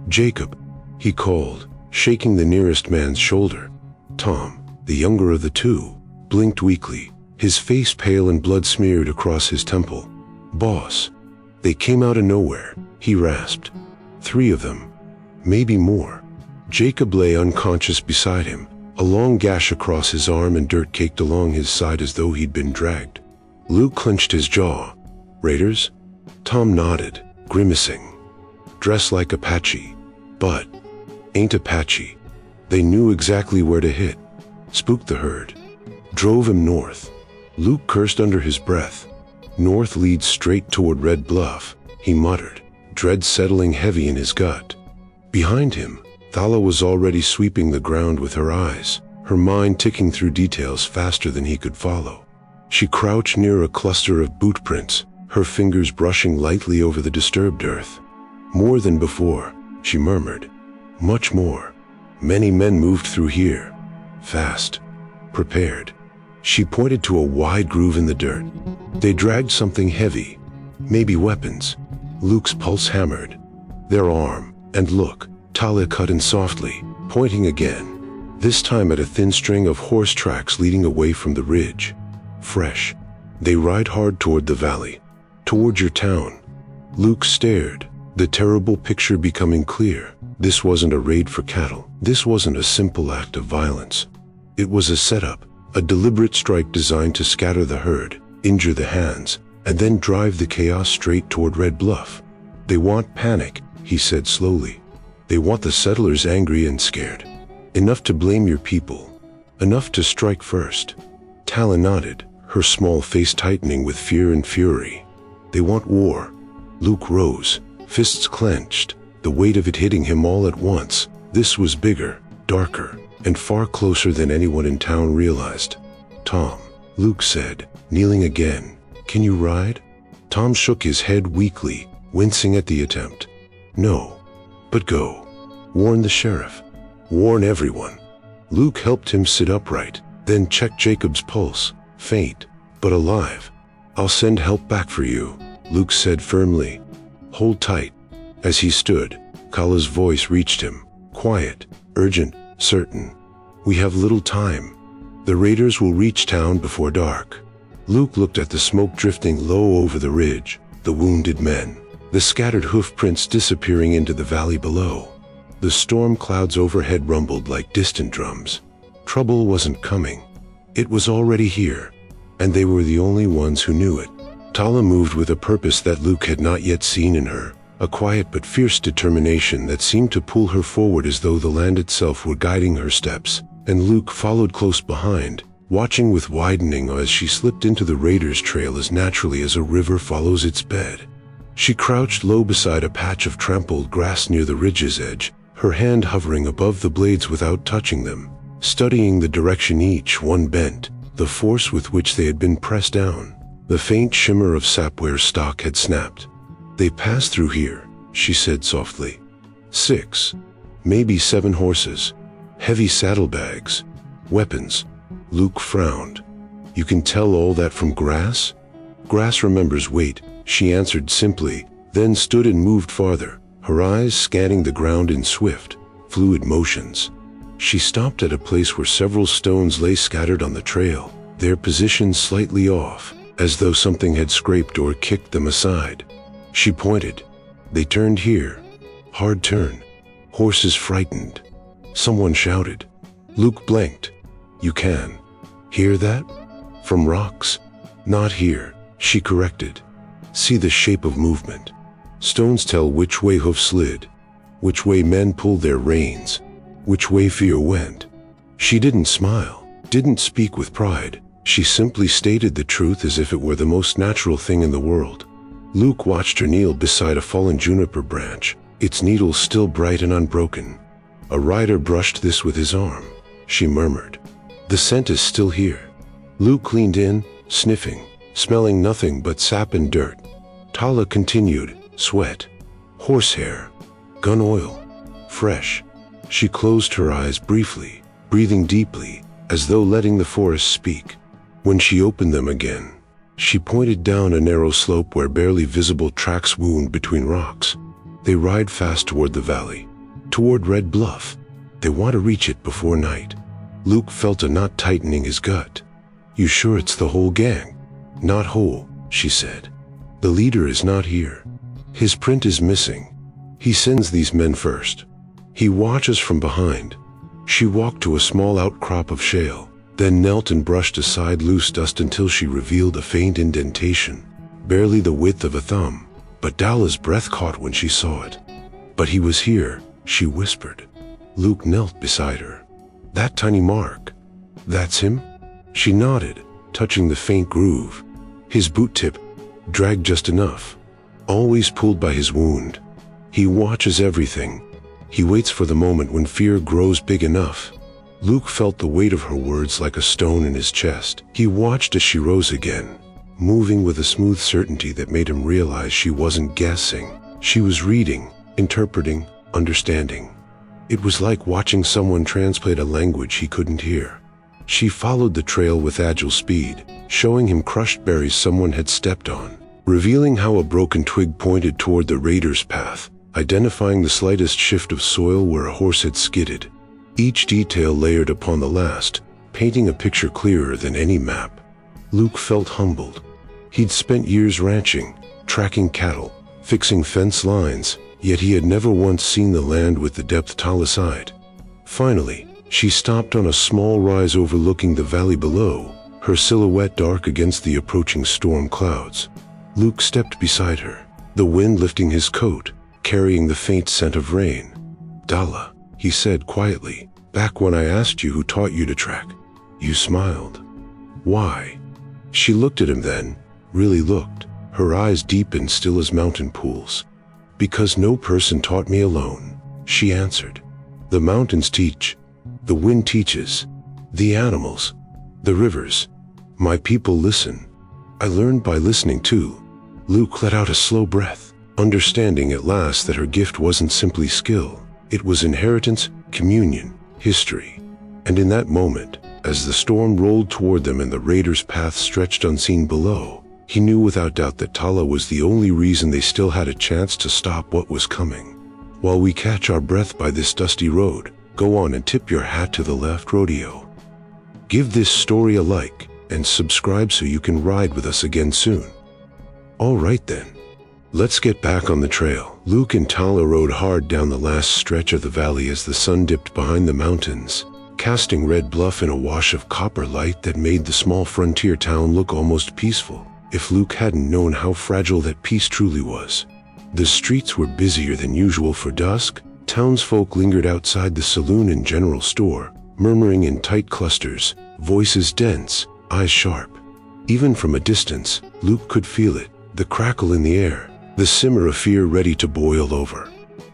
"Jacob," he called, shaking the nearest man's shoulder. Tom, the younger of the two, blinked weakly, his face pale and blood smeared across his temple. "Boss." "They came out of nowhere," he rasped. "3 of them. Maybe more." Jacob lay unconscious beside him, a long gash across his arm and dirt caked along his side as though he'd been dragged. Luke clenched his jaw. "Raiders?" Tom nodded, grimacing. "Dressed like Apache. But ain't Apache." They knew exactly where to hit. Spooked the herd. Drove him north. Luke cursed under his breath. "North leads straight toward Red Bluff," he muttered, dread settling heavy in his gut. Behind him, Tala was already sweeping the ground with her eyes, her mind ticking through details faster than he could follow. She crouched near a cluster of boot prints, her fingers brushing lightly over the disturbed earth. "More than before," she murmured. "Much more. Many men moved through here. Fast. Prepared." She pointed to a wide groove in the dirt. "They dragged something heavy. Maybe weapons." Luke's pulse hammered. "Their arm. And look." Tala cut in softly, pointing again, this time at a thin string of horse tracks leading away from the ridge. "Fresh. They ride hard toward the valley. Toward your town." Luke stared, the terrible picture becoming clear. This wasn't a raid for cattle. This wasn't a simple act of violence. It was a setup, a deliberate strike designed to scatter the herd, injure the hands, and then drive the chaos straight toward Red Bluff. "They want panic," he said slowly. "They want the settlers angry and scared. Enough to blame your people. Enough to strike first." Tala nodded, her small face tightening with fear and fury. "They want war." Luke rose, fists clenched, the weight of it hitting him all at once. This was bigger, darker, and far closer than anyone in town realized. "Tom," Luke said, kneeling again, "can you ride?" Tom shook his head weakly, wincing at the attempt. "No. But go. Warn the sheriff. Warn everyone." Luke helped him sit upright, then checked Jacob's pulse. Faint, but alive. "I'll send help back for you," Luke said firmly. "Hold tight." As he stood, Kala's voice reached him. Quiet, urgent, certain. "We have little time. The raiders will reach town before dark." Luke looked at the smoke drifting low over the ridge, the wounded men, the scattered hoof prints disappearing into the valley below. The storm clouds overhead rumbled like distant drums. Trouble wasn't coming. It was already here, and they were the only ones who knew it. Tala moved with a purpose that Luke had not yet seen in her, a quiet but fierce determination that seemed to pull her forward as though the land itself were guiding her steps, and Luke followed close behind, watching with widening eyes as she slipped into the raiders' trail as naturally as a river follows its bed. She crouched low beside a patch of trampled grass near the ridge's edge, her hand hovering above the blades without touching them, studying the direction each one bent, the force with which they had been pressed down. The faint shimmer of sapware stalk had snapped. "They passed through here," she said softly. 6, maybe 7 horses, heavy saddlebags, weapons. Luke frowned. "You can tell all that from grass?" "Grass remembers weight," she answered simply, then stood and moved farther, her eyes scanning the ground in swift, fluid motions. She stopped at a place where several stones lay scattered on the trail, their positions slightly off, as though something had scraped or kicked them aside. She pointed. "They turned here. Hard turn. Horses frightened." Someone shouted. Luke blinked. "You can hear that? From rocks?" "Not here," she corrected. "See the shape of movement. Stones tell which way hoofs slid, which way men pulled their reins, which way fear went." She didn't smile, didn't speak with pride. She simply stated the truth as if it were the most natural thing in the world. Luke watched her kneel beside a fallen juniper branch, its needles still bright and unbroken. "A rider brushed this with his arm," she murmured. "The scent is still here." Luke leaned in, sniffing, smelling nothing but sap and dirt. Tala continued, "Sweat, horsehair, gun oil, fresh." She closed her eyes briefly, breathing deeply, as though letting the forest speak. When she opened them again, she pointed down a narrow slope where barely visible tracks wound between rocks. "They ride fast toward the valley, toward Red Bluff. They want to reach it before night." Luke felt a knot tightening his gut. "You sure it's the whole gang?" "Not whole," she said. "The leader is not here. His print is missing. He sends these men first. He watches from behind." She walked to a small outcrop of shale, then knelt and brushed aside loose dust until she revealed a faint indentation, barely the width of a thumb. But Tala's breath caught when she saw it. "But he was here," she whispered. Luke knelt beside her. "That tiny mark, that's him?" She nodded, touching the faint groove. His boot tip dragged just enough, always pulled by his wound. "He watches everything. He waits for the moment when fear grows big enough." Luke felt the weight of her words like a stone in his chest. He watched as she rose again, moving with a smooth certainty that made him realize she wasn't guessing. She was reading, interpreting, understanding. It was like watching someone translate a language he couldn't hear. She followed the trail with agile speed, showing him crushed berries someone had stepped on, revealing how a broken twig pointed toward the raider's path, identifying the slightest shift of soil where a horse had skidded. Each detail layered upon the last, painting a picture clearer than any map. Luke felt humbled. He'd spent years ranching, tracking cattle, fixing fence lines, yet he had never once seen the land with the depth Tala sighed. Finally, she stopped on a small rise overlooking the valley below, her silhouette dark against the approaching storm clouds. Luke stepped beside her, the wind lifting his coat, carrying the faint scent of rain. "Tala," he said quietly, "back when I asked you who taught you to track, you smiled. Why?" She looked at him then, really looked, her eyes deep and still as mountain pools. "Because no person taught me alone," she answered. "The mountains teach, the wind teaches, the animals, the rivers. My people listen. I learned by listening too." Luke let out a slow breath, understanding at last that her gift wasn't simply skill. It was inheritance, communion, history. And in that moment, as the storm rolled toward them and the raiders' path stretched unseen below, he knew without doubt that Tala was the only reason they still had a chance to stop what was coming. While we catch our breath by this dusty road, go on and tip your hat to the left rodeo. Give this story a like and subscribe so you can ride with us again soon. All right then. Let's get back on the trail. Luke and Tala rode hard down the last stretch of the valley as the sun dipped behind the mountains, casting Red Bluff in a wash of copper light that made the small frontier town look almost peaceful, if Luke hadn't known how fragile that peace truly was. The streets were busier than usual for dusk. Townsfolk lingered outside the saloon and general store, murmuring in tight clusters, voices dense, eyes sharp. Even from a distance, Luke could feel it, the crackle in the air, the simmer of fear ready to boil over.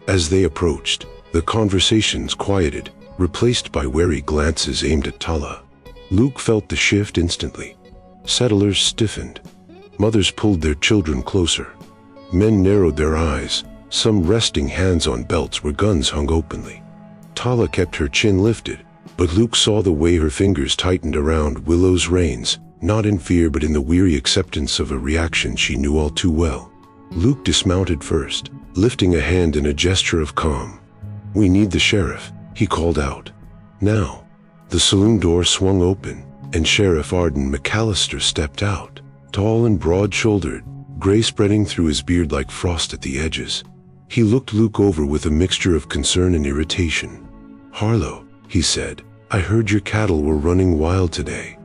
As they approached, the conversations quieted, replaced by wary glances aimed at Tala. Luke felt the shift instantly. Settlers stiffened. Mothers pulled their children closer. Men narrowed their eyes, some resting hands on belts where guns hung openly. Tala kept her chin lifted, but Luke saw the way her fingers tightened around Willow's reins, not in fear but in the weary acceptance of a reaction she knew all too well. Luke dismounted first, lifting a hand in a gesture of calm. "We need the sheriff," he called out. Now, the saloon door swung open, and Sheriff Arden McAllister stepped out, tall and broad-shouldered, gray spreading through his beard like frost at the edges. He looked Luke over with a mixture of concern and irritation. "Harlow," he said, "I heard your cattle were running wild today.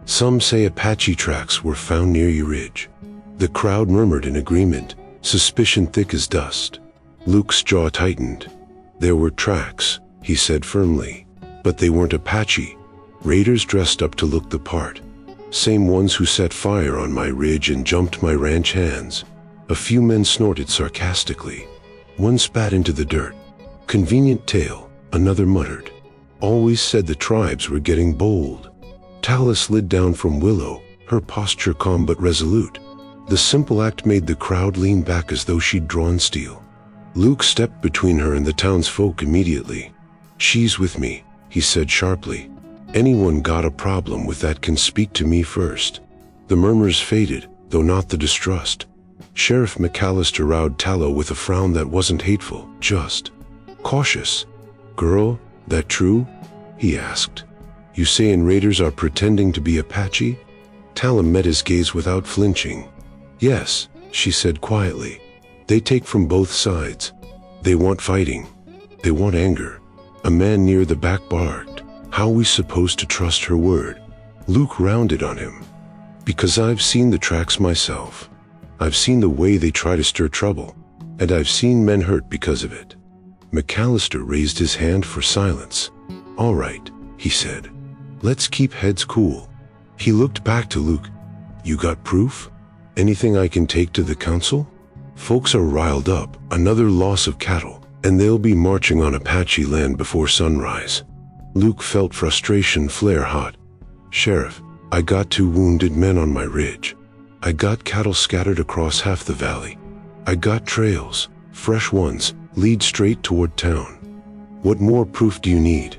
Some say Apache tracks were found near your ridge." The crowd murmured in agreement, suspicion thick as dust. Luke's jaw tightened. "There were tracks," he said firmly, "but they weren't Apache. Raiders dressed up to look the part. Same ones who set fire on my ridge and jumped my ranch hands." A few men snorted sarcastically. One spat into the dirt. "Convenient tale," another muttered. "Always said the tribes were getting bold." Tala slid down from Willow, her posture calm but resolute. The simple act made the crowd lean back as though she'd drawn steel. Luke stepped between her and the townsfolk immediately. "She's with me," he said sharply. "Anyone got a problem with that can speak to me first." The murmurs faded, though not the distrust. Sheriff McAllister rowed Tala with a frown that wasn't hateful, just cautious. "Girl, that true?" he asked. "You sayin' raiders are pretending to be Apache?" Tala met his gaze without flinching. "Yes," she said quietly. "They take from both sides. They want fighting. They want anger." A man near the back barked. "How we supposed to trust her word?" Luke rounded on him. "Because I've seen the tracks myself. I've seen the way they try to stir trouble, and I've seen men hurt because of it." McAllister raised his hand for silence. "All right," he said. "Let's keep heads cool." He looked back to Luke. "You got proof? Anything I can take to the council? Folks are riled up, another loss of cattle, and they'll be marching on Apache land before sunrise." Luke felt frustration flare hot. "Sheriff, I got 2 wounded men on my ridge. I got cattle scattered across half the valley. I got trails, fresh ones, lead straight toward town. What more proof do you need?"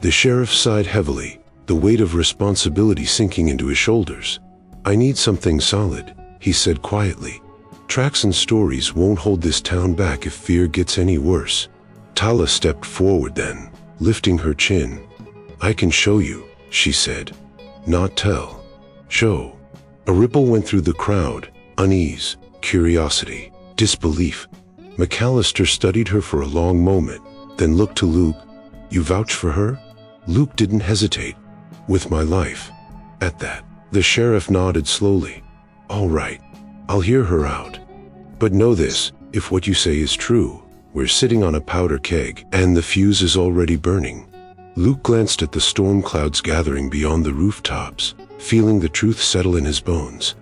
The sheriff sighed heavily, the weight of responsibility sinking into his shoulders. "I need something solid," he said quietly. "Tracks and stories won't hold this town back if fear gets any worse." Tala stepped forward then, lifting her chin. "I can show you," she said. "Not tell. Show." A ripple went through the crowd, unease, curiosity, disbelief. McAllister studied her for a long moment, then looked to Luke. "You vouch for her?" Luke didn't hesitate. "With my life." At that, the sheriff nodded slowly. "All right, I'll hear her out. But know this, if what you say is true, we're sitting on a powder keg, and the fuse is already burning." Luke glanced at the storm clouds gathering beyond the rooftops, feeling the truth settle in his bones.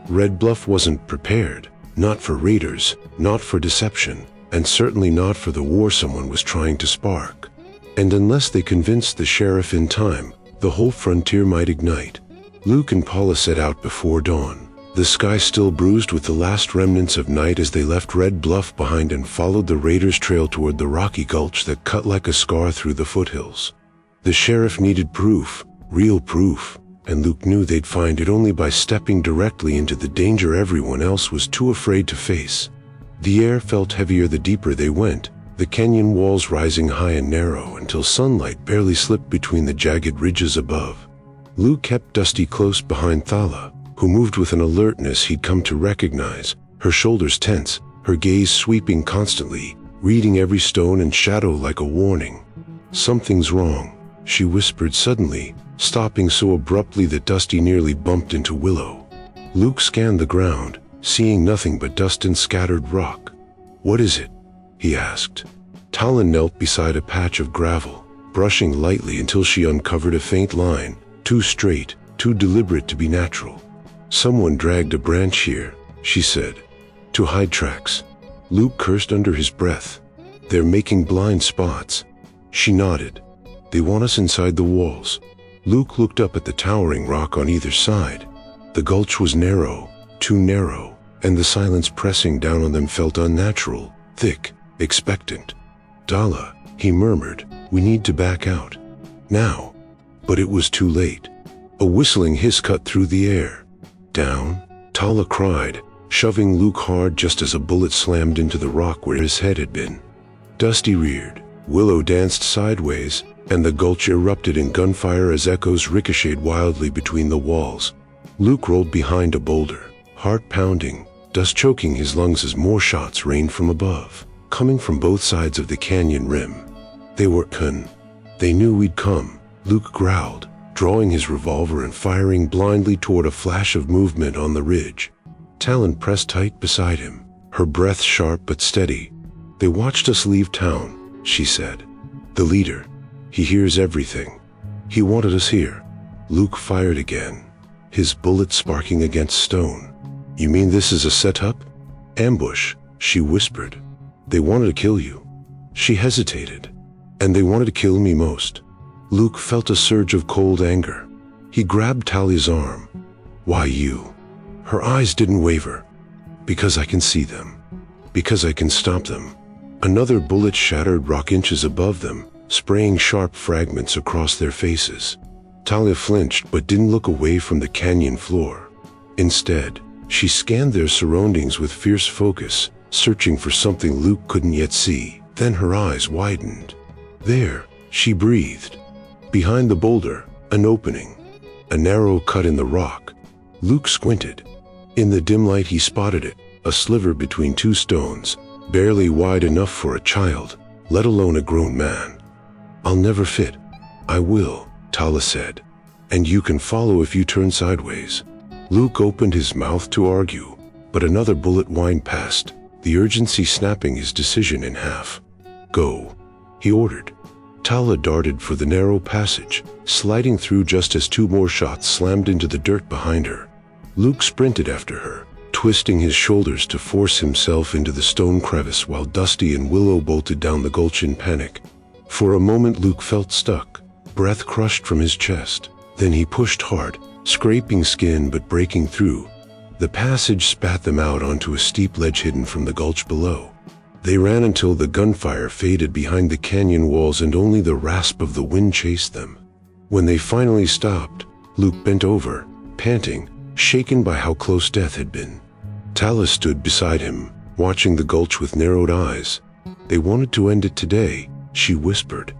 Red Bluff wasn't prepared, not for raiders, not for deception, and certainly not for the war someone was trying to spark. And unless they convinced the sheriff in time, the whole frontier might ignite. Luke and Paula set out before dawn, the sky still bruised with the last remnants of night as they left Red Bluff behind and followed the raiders' trail toward the rocky gulch that cut like a scar through the foothills. The sheriff needed proof, real proof, and Luke knew they'd find it only by stepping directly into the danger everyone else was too afraid to face. The air felt heavier the deeper they went, the canyon walls rising high and narrow until sunlight barely slipped between the jagged ridges above. Luke kept Dusty close behind Tala, who moved with an alertness he'd come to recognize, her shoulders tense, her gaze sweeping constantly, reading every stone and shadow like a warning. "Something's wrong," she whispered suddenly, stopping so abruptly that Dusty nearly bumped into Willow. Luke scanned the ground, seeing nothing but dust and scattered rock. "What is it?" he asked. Tala knelt beside a patch of gravel, brushing lightly until she uncovered a faint line, too straight, too deliberate to be natural. "Someone dragged a branch here," she said, "to hide tracks." Luke cursed under his breath. "They're making blind spots." She nodded. "They want us inside the walls." Luke looked up at the towering rock on either side. The gulch was narrow, too narrow, and the silence pressing down on them felt unnatural, thick, expectant. "Tala," he murmured, "we need to back out. Now." But it was too late. A whistling hiss cut through the air. "Down," Tala cried, shoving Luke hard just as a bullet slammed into the rock where his head had been. Dusty reared, Willow danced sideways, and the gulch erupted in gunfire as echoes ricocheted wildly between the walls. Luke rolled behind a boulder, heart pounding, dust choking his lungs as more shots rained from above, coming from both sides of the canyon rim. "They were con. They knew we'd come," Luke growled, drawing his revolver and firing blindly toward a flash of movement on the ridge. Talon pressed tight beside him, her breath sharp but steady. "They watched us leave town," she said. "The leader. He hears everything. He wanted us here." Luke fired again, his bullet sparking against stone. "You mean this is a setup?" "Ambush," she whispered. "They wanted to kill you." She hesitated. "And they wanted to kill me most." Luke felt a surge of cold anger. He grabbed Talia's arm. "Why you?" Her eyes didn't waver. "Because I can see them. Because I can stop them." Another bullet shattered rock inches above them, spraying sharp fragments across their faces. Talia flinched but didn't look away from the canyon floor. Instead, she scanned their surroundings with fierce focus, searching for something Luke couldn't yet see. Then her eyes widened. "There," she breathed. Behind the boulder, an opening. A narrow cut in the rock. Luke squinted. In the dim light he spotted it, a sliver between two stones, barely wide enough for a child, let alone a grown man. "I'll never fit." "I will," Tala said. "And you can follow if you turn sideways." Luke opened his mouth to argue, but another bullet whined past, the urgency snapping his decision in half. "Go," he ordered. Tala darted for the narrow passage, sliding through just as two more shots slammed into the dirt behind her. Luke sprinted after her, twisting his shoulders to force himself into the stone crevice while Dusty and Willow bolted down the gulch in panic. For a moment Luke felt stuck, breath crushed from his chest. Then he pushed hard, scraping skin but breaking through. The passage spat them out onto a steep ledge hidden from the gulch below. They ran until the gunfire faded behind the canyon walls and only the rasp of the wind chased them. When they finally stopped, Luke bent over, panting, shaken by how close death had been. Tala stood beside him, watching the gulch with narrowed eyes. "They wanted to end it today," she whispered.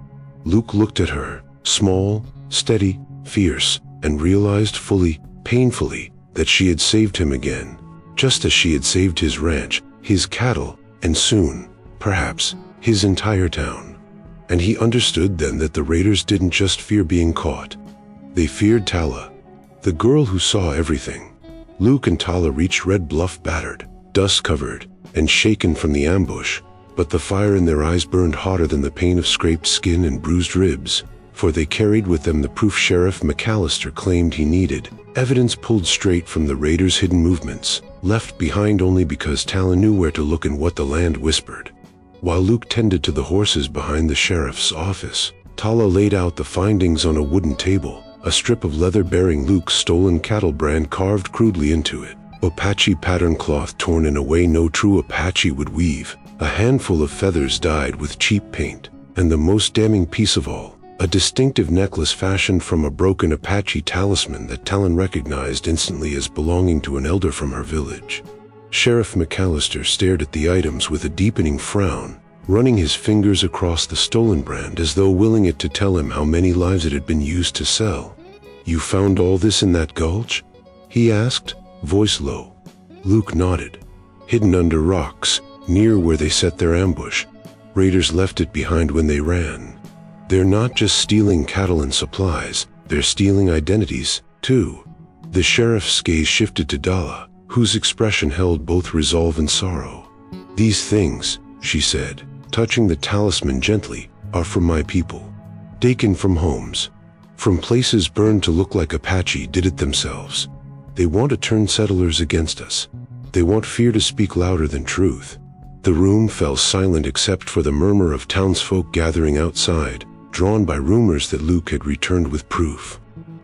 Luke looked at her, small, steady, fierce, and realized fully, painfully, that she had saved him again, just as she had saved his ranch, his cattle, and soon, perhaps, his entire town. And he understood then that the raiders didn't just fear being caught. They feared Tala, the girl who saw everything. Luke and Tala reached Red Bluff battered, dust-covered, and shaken from the ambush, but the fire in their eyes burned hotter than the pain of scraped skin and bruised ribs, for they carried with them the proof Sheriff McAllister claimed he needed, evidence pulled straight from the raiders' hidden movements, left behind only because Tala knew where to look and what the land whispered. While Luke tended to the horses behind the sheriff's office, Tala laid out the findings on a wooden table, a strip of leather bearing Luke's stolen cattle brand carved crudely into it, Apache pattern cloth torn in a way no true Apache would weave, a handful of feathers dyed with cheap paint, and the most damning piece of all, a distinctive necklace fashioned from a broken Apache talisman that Talon recognized instantly as belonging to an elder from her village. Sheriff McAllister stared at the items with a deepening frown, running his fingers across the stolen brand as though willing it to tell him how many lives it had been used to sell. "You found all this in that gulch?" he asked, voice low. Luke nodded. "Hidden under rocks, near where they set their ambush. Raiders left it behind when they ran. They're not just stealing cattle and supplies, they're stealing identities, too." The sheriff's gaze shifted to Tala, whose expression held both resolve and sorrow. "These things," she said, touching the talisman gently, "are from my people. Taken from homes. From places burned to look like Apache did it themselves. They want to turn settlers against us. They want fear to speak louder than truth." The room fell silent except for the murmur of townsfolk gathering outside, drawn by rumors that Luke had returned with proof.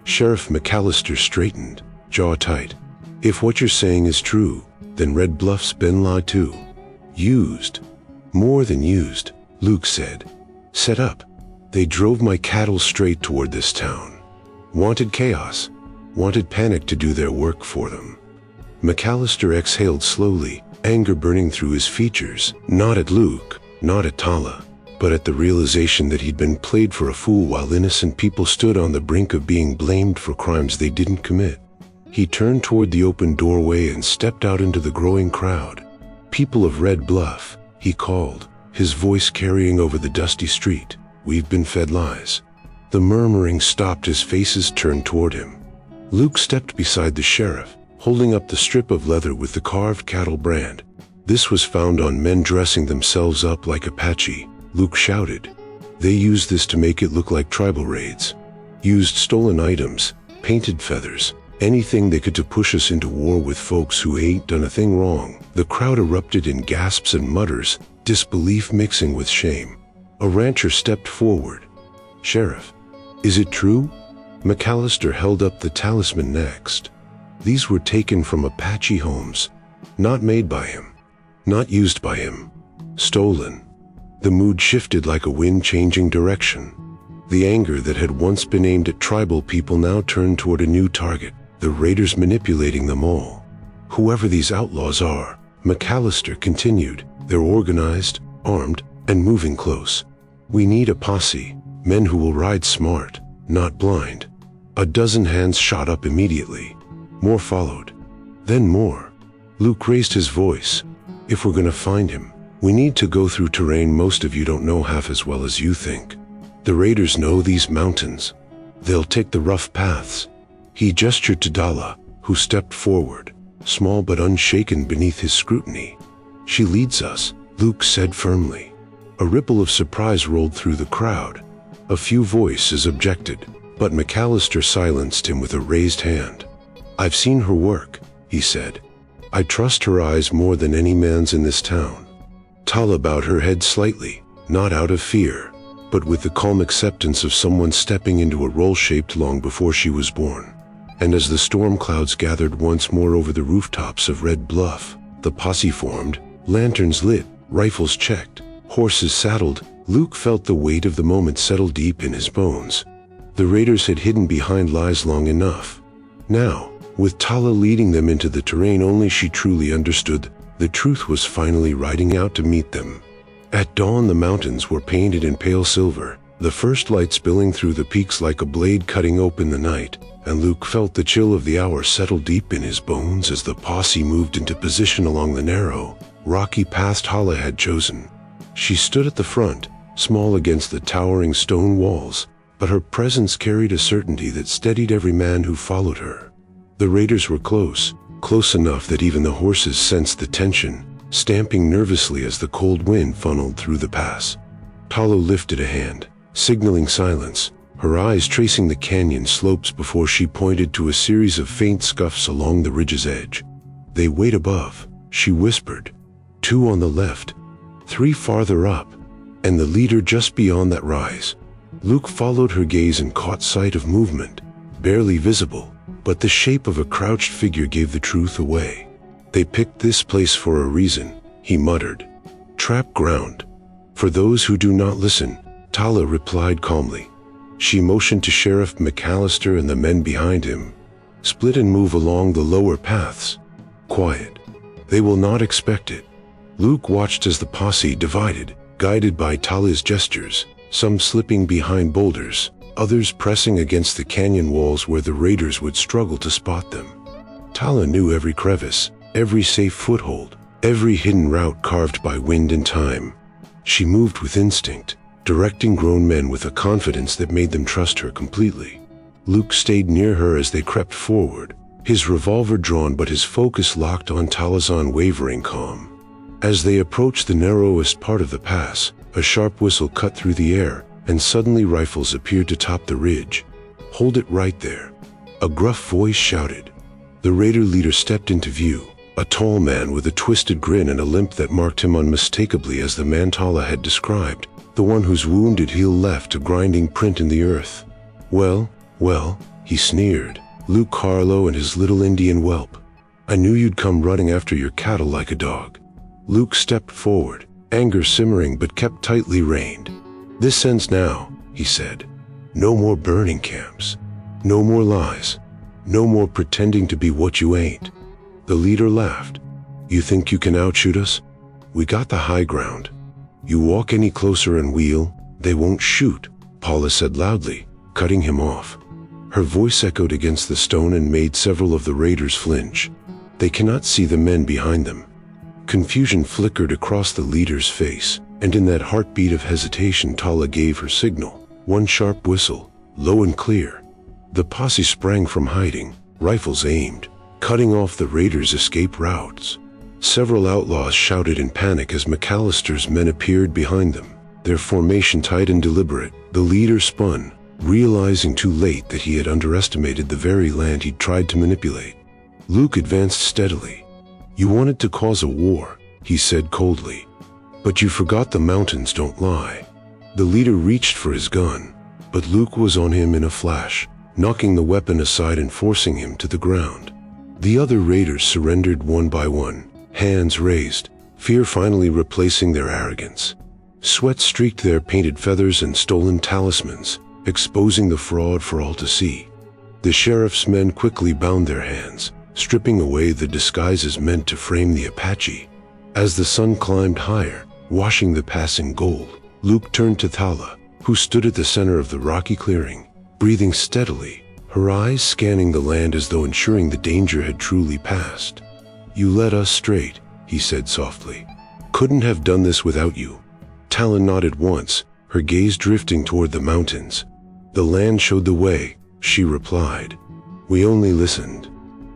Sheriff McAllister straightened, jaw tight. "If what you're saying is true, then Red Bluff's been lied to. Used. More than used," Luke said. "Set up. They drove my cattle straight toward this town. Wanted chaos. Wanted panic to do their work for them." McAllister exhaled slowly, anger burning through his features, not at Luke, not at Tala, but at the realization that he'd been played for a fool while innocent people stood on the brink of being blamed for crimes they didn't commit. He turned toward the open doorway and stepped out into the growing crowd. "People of Red Bluff," he called, his voice carrying over the dusty street, "we've been fed lies." The murmuring stopped as faces turned toward him. Luke stepped beside the sheriff, holding up the strip of leather with the carved cattle brand. "This was found on men dressing themselves up like Apache," Luke shouted. "They used this to make it look like tribal raids. Used stolen items, painted feathers, anything they could to push us into war with folks who ain't done a thing wrong." The crowd erupted in gasps and mutters, disbelief mixing with shame. A rancher stepped forward. "Sheriff, is it true?" McAllister held up the talisman next. "These were taken from Apache homes, not made by him, not used by him, stolen." The mood shifted like a wind changing direction. The anger that had once been aimed at tribal people now turned toward a new target, the raiders manipulating them all. "Whoever these outlaws are," McAllister continued, "they're organized, armed, and moving close. We need a posse, men who will ride smart, not blind." A dozen hands shot up immediately. More followed. Then more. Luke raised his voice. "If we're gonna find him, we need to go through terrain most of you don't know half as well as you think. The raiders know these mountains. They'll take the rough paths." He gestured to Tala, who stepped forward, small but unshaken beneath his scrutiny. "She leads us," Luke said firmly. A ripple of surprise rolled through the crowd. A few voices objected, but McAllister silenced him with a raised hand. "I've seen her work," he said. "I trust her eyes more than any man's in this town." Tala bowed her head slightly, not out of fear, but with the calm acceptance of someone stepping into a role shaped long before she was born. And as the storm clouds gathered once more over the rooftops of Red Bluff, the posse formed, lanterns lit, rifles checked, horses saddled. Luke felt the weight of the moment settle deep in his bones. The raiders had hidden behind lies long enough. Now, with Tala leading them into the terrain only she truly understood, the truth was finally riding out to meet them. At dawn the mountains were painted in pale silver, the first light spilling through the peaks like a blade cutting open the night, and Luke felt the chill of the hour settle deep in his bones as the posse moved into position along the narrow, rocky path Tala had chosen. She stood at the front, small against the towering stone walls, but her presence carried a certainty that steadied every man who followed her. The raiders were close, close enough that even the horses sensed the tension, stamping nervously as the cold wind funneled through the pass. Tala lifted a hand, signaling silence, her eyes tracing the canyon slopes before she pointed to a series of faint scuffs along the ridge's edge. "They wait above," she whispered. "2 on the left, 3 farther up, and the leader just beyond that rise." Luke followed her gaze and caught sight of movement, barely visible, but the shape of a crouched figure gave the truth away. "They picked this place for a reason," he muttered. "Trap ground. For those who do not listen," Tala replied calmly. She motioned to Sheriff McAllister and the men behind him. "Split and move along the lower paths. Quiet. They will not expect it." Luke watched as the posse divided, guided by Tala's gestures, some slipping behind boulders, others pressing against the canyon walls where the raiders would struggle to spot them. Tala knew every crevice, every safe foothold, every hidden route carved by wind and time. She moved with instinct, directing grown men with a confidence that made them trust her completely. Luke stayed near her as they crept forward, his revolver drawn but his focus locked on Tala's unwavering calm. As they approached the narrowest part of the pass, a sharp whistle cut through the air, and suddenly rifles appeared to top the ridge. "Hold it right there," a gruff voice shouted. The raider leader stepped into view, a tall man with a twisted grin and a limp that marked him unmistakably as the man Tala had described, the one whose wounded heel left a grinding print in the earth. Well, he sneered, "Luke Harlow and his little Indian whelp. I knew you'd come running after your cattle like a dog." Luke stepped forward, anger simmering but kept tightly reined. "This ends now," he said. "No more burning camps. No more lies. No more pretending to be what you ain't." The leader laughed. "You think you can outshoot us? We got the high ground. You walk any closer and they won't shoot," Paula said loudly, cutting him off. Her voice echoed against the stone and made several of the raiders flinch. They cannot see the men behind them. Confusion flickered across the leader's face, and in that heartbeat of hesitation Tala gave her signal, one sharp whistle, low and clear. The posse sprang from hiding, rifles aimed, cutting off the raiders' escape routes. Several outlaws shouted in panic as McAllister's men appeared behind them, their formation tight and deliberate. The leader spun, realizing too late that he had underestimated the very land he'd tried to manipulate. Luke advanced steadily. "You wanted to cause a war," he said coldly. "But you forgot the mountains don't lie." The leader reached for his gun, but Luke was on him in a flash, knocking the weapon aside and forcing him to the ground. The other raiders surrendered one by one, hands raised, fear finally replacing their arrogance. Sweat streaked their painted feathers and stolen talismans, exposing the fraud for all to see. The sheriff's men quickly bound their hands, stripping away the disguises meant to frame the Apache. As the sun climbed higher, washing the pass in gold, Luke turned to Tala, who stood at the center of the rocky clearing, breathing steadily, her eyes scanning the land as though ensuring the danger had truly passed. "You led us straight," he said softly. "Couldn't have done this without you." Tala nodded once, her gaze drifting toward the mountains. "The land showed the way," she replied. "We only listened."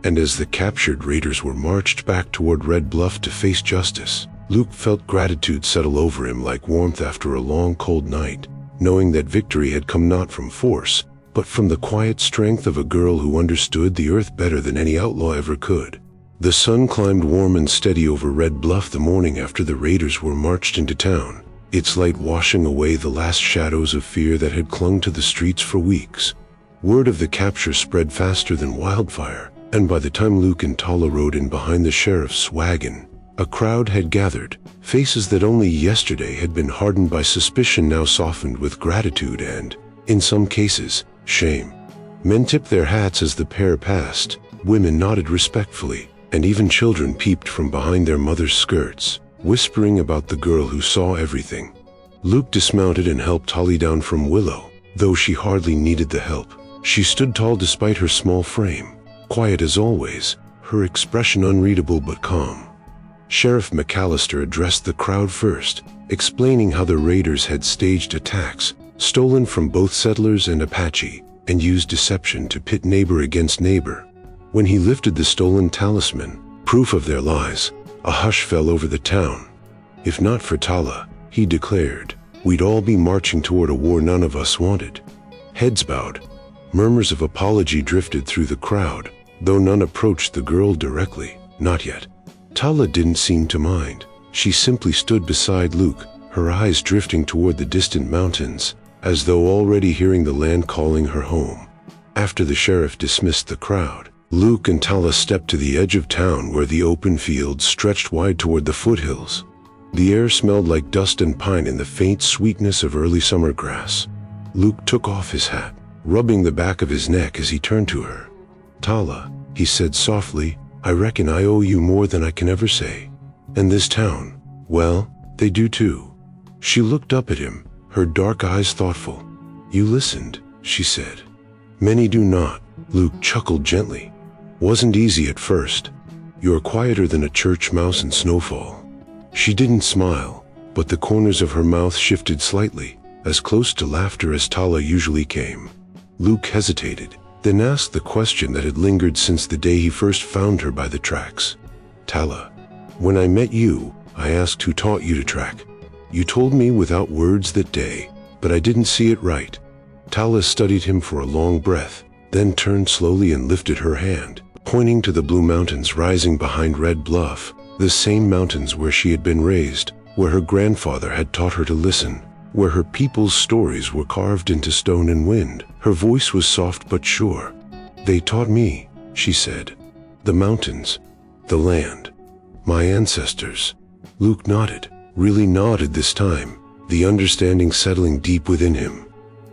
And as the captured raiders were marched back toward Red Bluff to face justice, Luke felt gratitude settle over him like warmth after a long, cold night, knowing that victory had come not from force, but from the quiet strength of a girl who understood the earth better than any outlaw ever could. The sun climbed warm and steady over Red Bluff the morning after the raiders were marched into town, its light washing away the last shadows of fear that had clung to the streets for weeks. Word of the capture spread faster than wildfire, and by the time Luke and Tala rode in behind the sheriff's wagon, a crowd had gathered, faces that only yesterday had been hardened by suspicion now softened with gratitude and, in some cases, shame. Men tipped their hats as the pair passed, women nodded respectfully, and even children peeped from behind their mothers' skirts, whispering about the girl who saw everything. Luke dismounted and helped Tali down from Willow, though she hardly needed the help. She stood tall despite her small frame, quiet as always, her expression unreadable but calm. Sheriff McAllister addressed the crowd first, explaining how the raiders had staged attacks, stolen from both settlers and Apache, and used deception to pit neighbor against neighbor. When he lifted the stolen talisman, proof of their lies, a hush fell over the town. "If not for Tala," he declared, "we'd all be marching toward a war none of us wanted." Heads bowed. Murmurs of apology drifted through the crowd, though none approached the girl directly, not yet. Tala didn't seem to mind. She simply stood beside Luke, her eyes drifting toward the distant mountains, as though already hearing the land calling her home. After the sheriff dismissed the crowd, Luke and Tala stepped to the edge of town where the open fields stretched wide toward the foothills. The air smelled like dust and pine in the faint sweetness of early summer grass. Luke took off his hat, rubbing the back of his neck as he turned to her. "Tala," he said softly, "I reckon I owe you more than I can ever say. And this town, well, they do too." She looked up at him, her dark eyes thoughtful. "You listened," she said. "Many do not," Luke chuckled gently. "Wasn't easy at first. You're quieter than a church mouse in snowfall." She didn't smile, but the corners of her mouth shifted slightly, as close to laughter as Tala usually came. Luke hesitated, then asked the question that had lingered since the day he first found her by the tracks. "Tala, when I met you, I asked who taught you to track. You told me without words that day, but I didn't see it right." Tala studied him for a long breath, then turned slowly and lifted her hand, pointing to the blue mountains rising behind Red Bluff, the same mountains where she had been raised, where her grandfather had taught her to listen, where her people's stories were carved into stone and wind. Her voice was soft but sure. "They taught me," she said. "The mountains, the land, my ancestors." Luke nodded, really nodded this time, the understanding settling deep within him.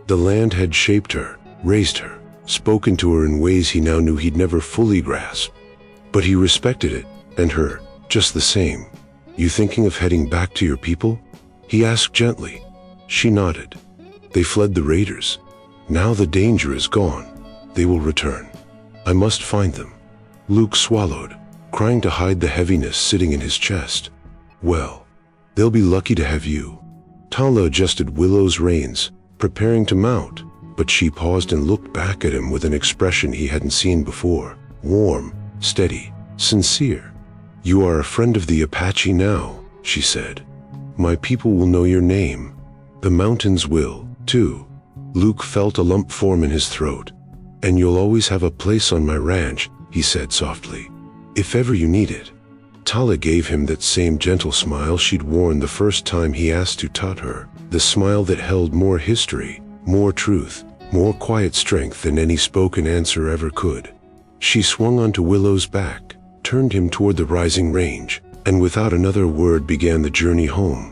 The land had shaped her, raised her, spoken to her in ways he now knew he'd never fully grasp. But he respected it, and her, just the same. "You thinking of heading back to your people?" he asked gently. She nodded. "They fled the raiders. Now the danger is gone. They will return. I must find them." Luke swallowed, trying to hide the heaviness sitting in his chest. "Well, they'll be lucky to have you." Tala adjusted Willow's reins, preparing to mount, but she paused and looked back at him with an expression he hadn't seen before. Warm, steady, sincere. "You are a friend of the Apache now," she said. "My people will know your name. The mountains will, too." Luke felt a lump form in his throat. "And you'll always have a place on my ranch," he said softly, "if ever you need it." Tala gave him that same gentle smile she'd worn the first time he asked to taught her, the smile that held more history, more truth, more quiet strength than any spoken answer ever could. She swung onto Willow's back, turned him toward the rising range, and without another word began the journey home.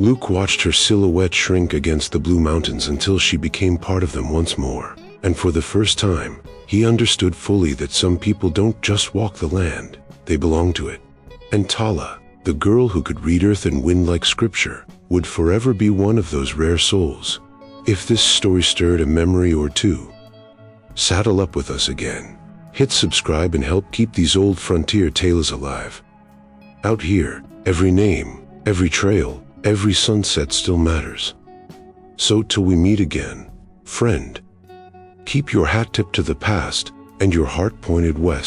Luke watched her silhouette shrink against the blue mountains until she became part of them once more, and for the first time, he understood fully that some people don't just walk the land, they belong to it. And Tala, the girl who could read earth and wind like scripture, would forever be one of those rare souls. If this story stirred a memory or two, saddle up with us again. Hit subscribe and help keep these old frontier tales alive. Out here, every name, every trail, every sunset still matters. So till we meet again, friend, keep your hat tipped to the past and your heart pointed west.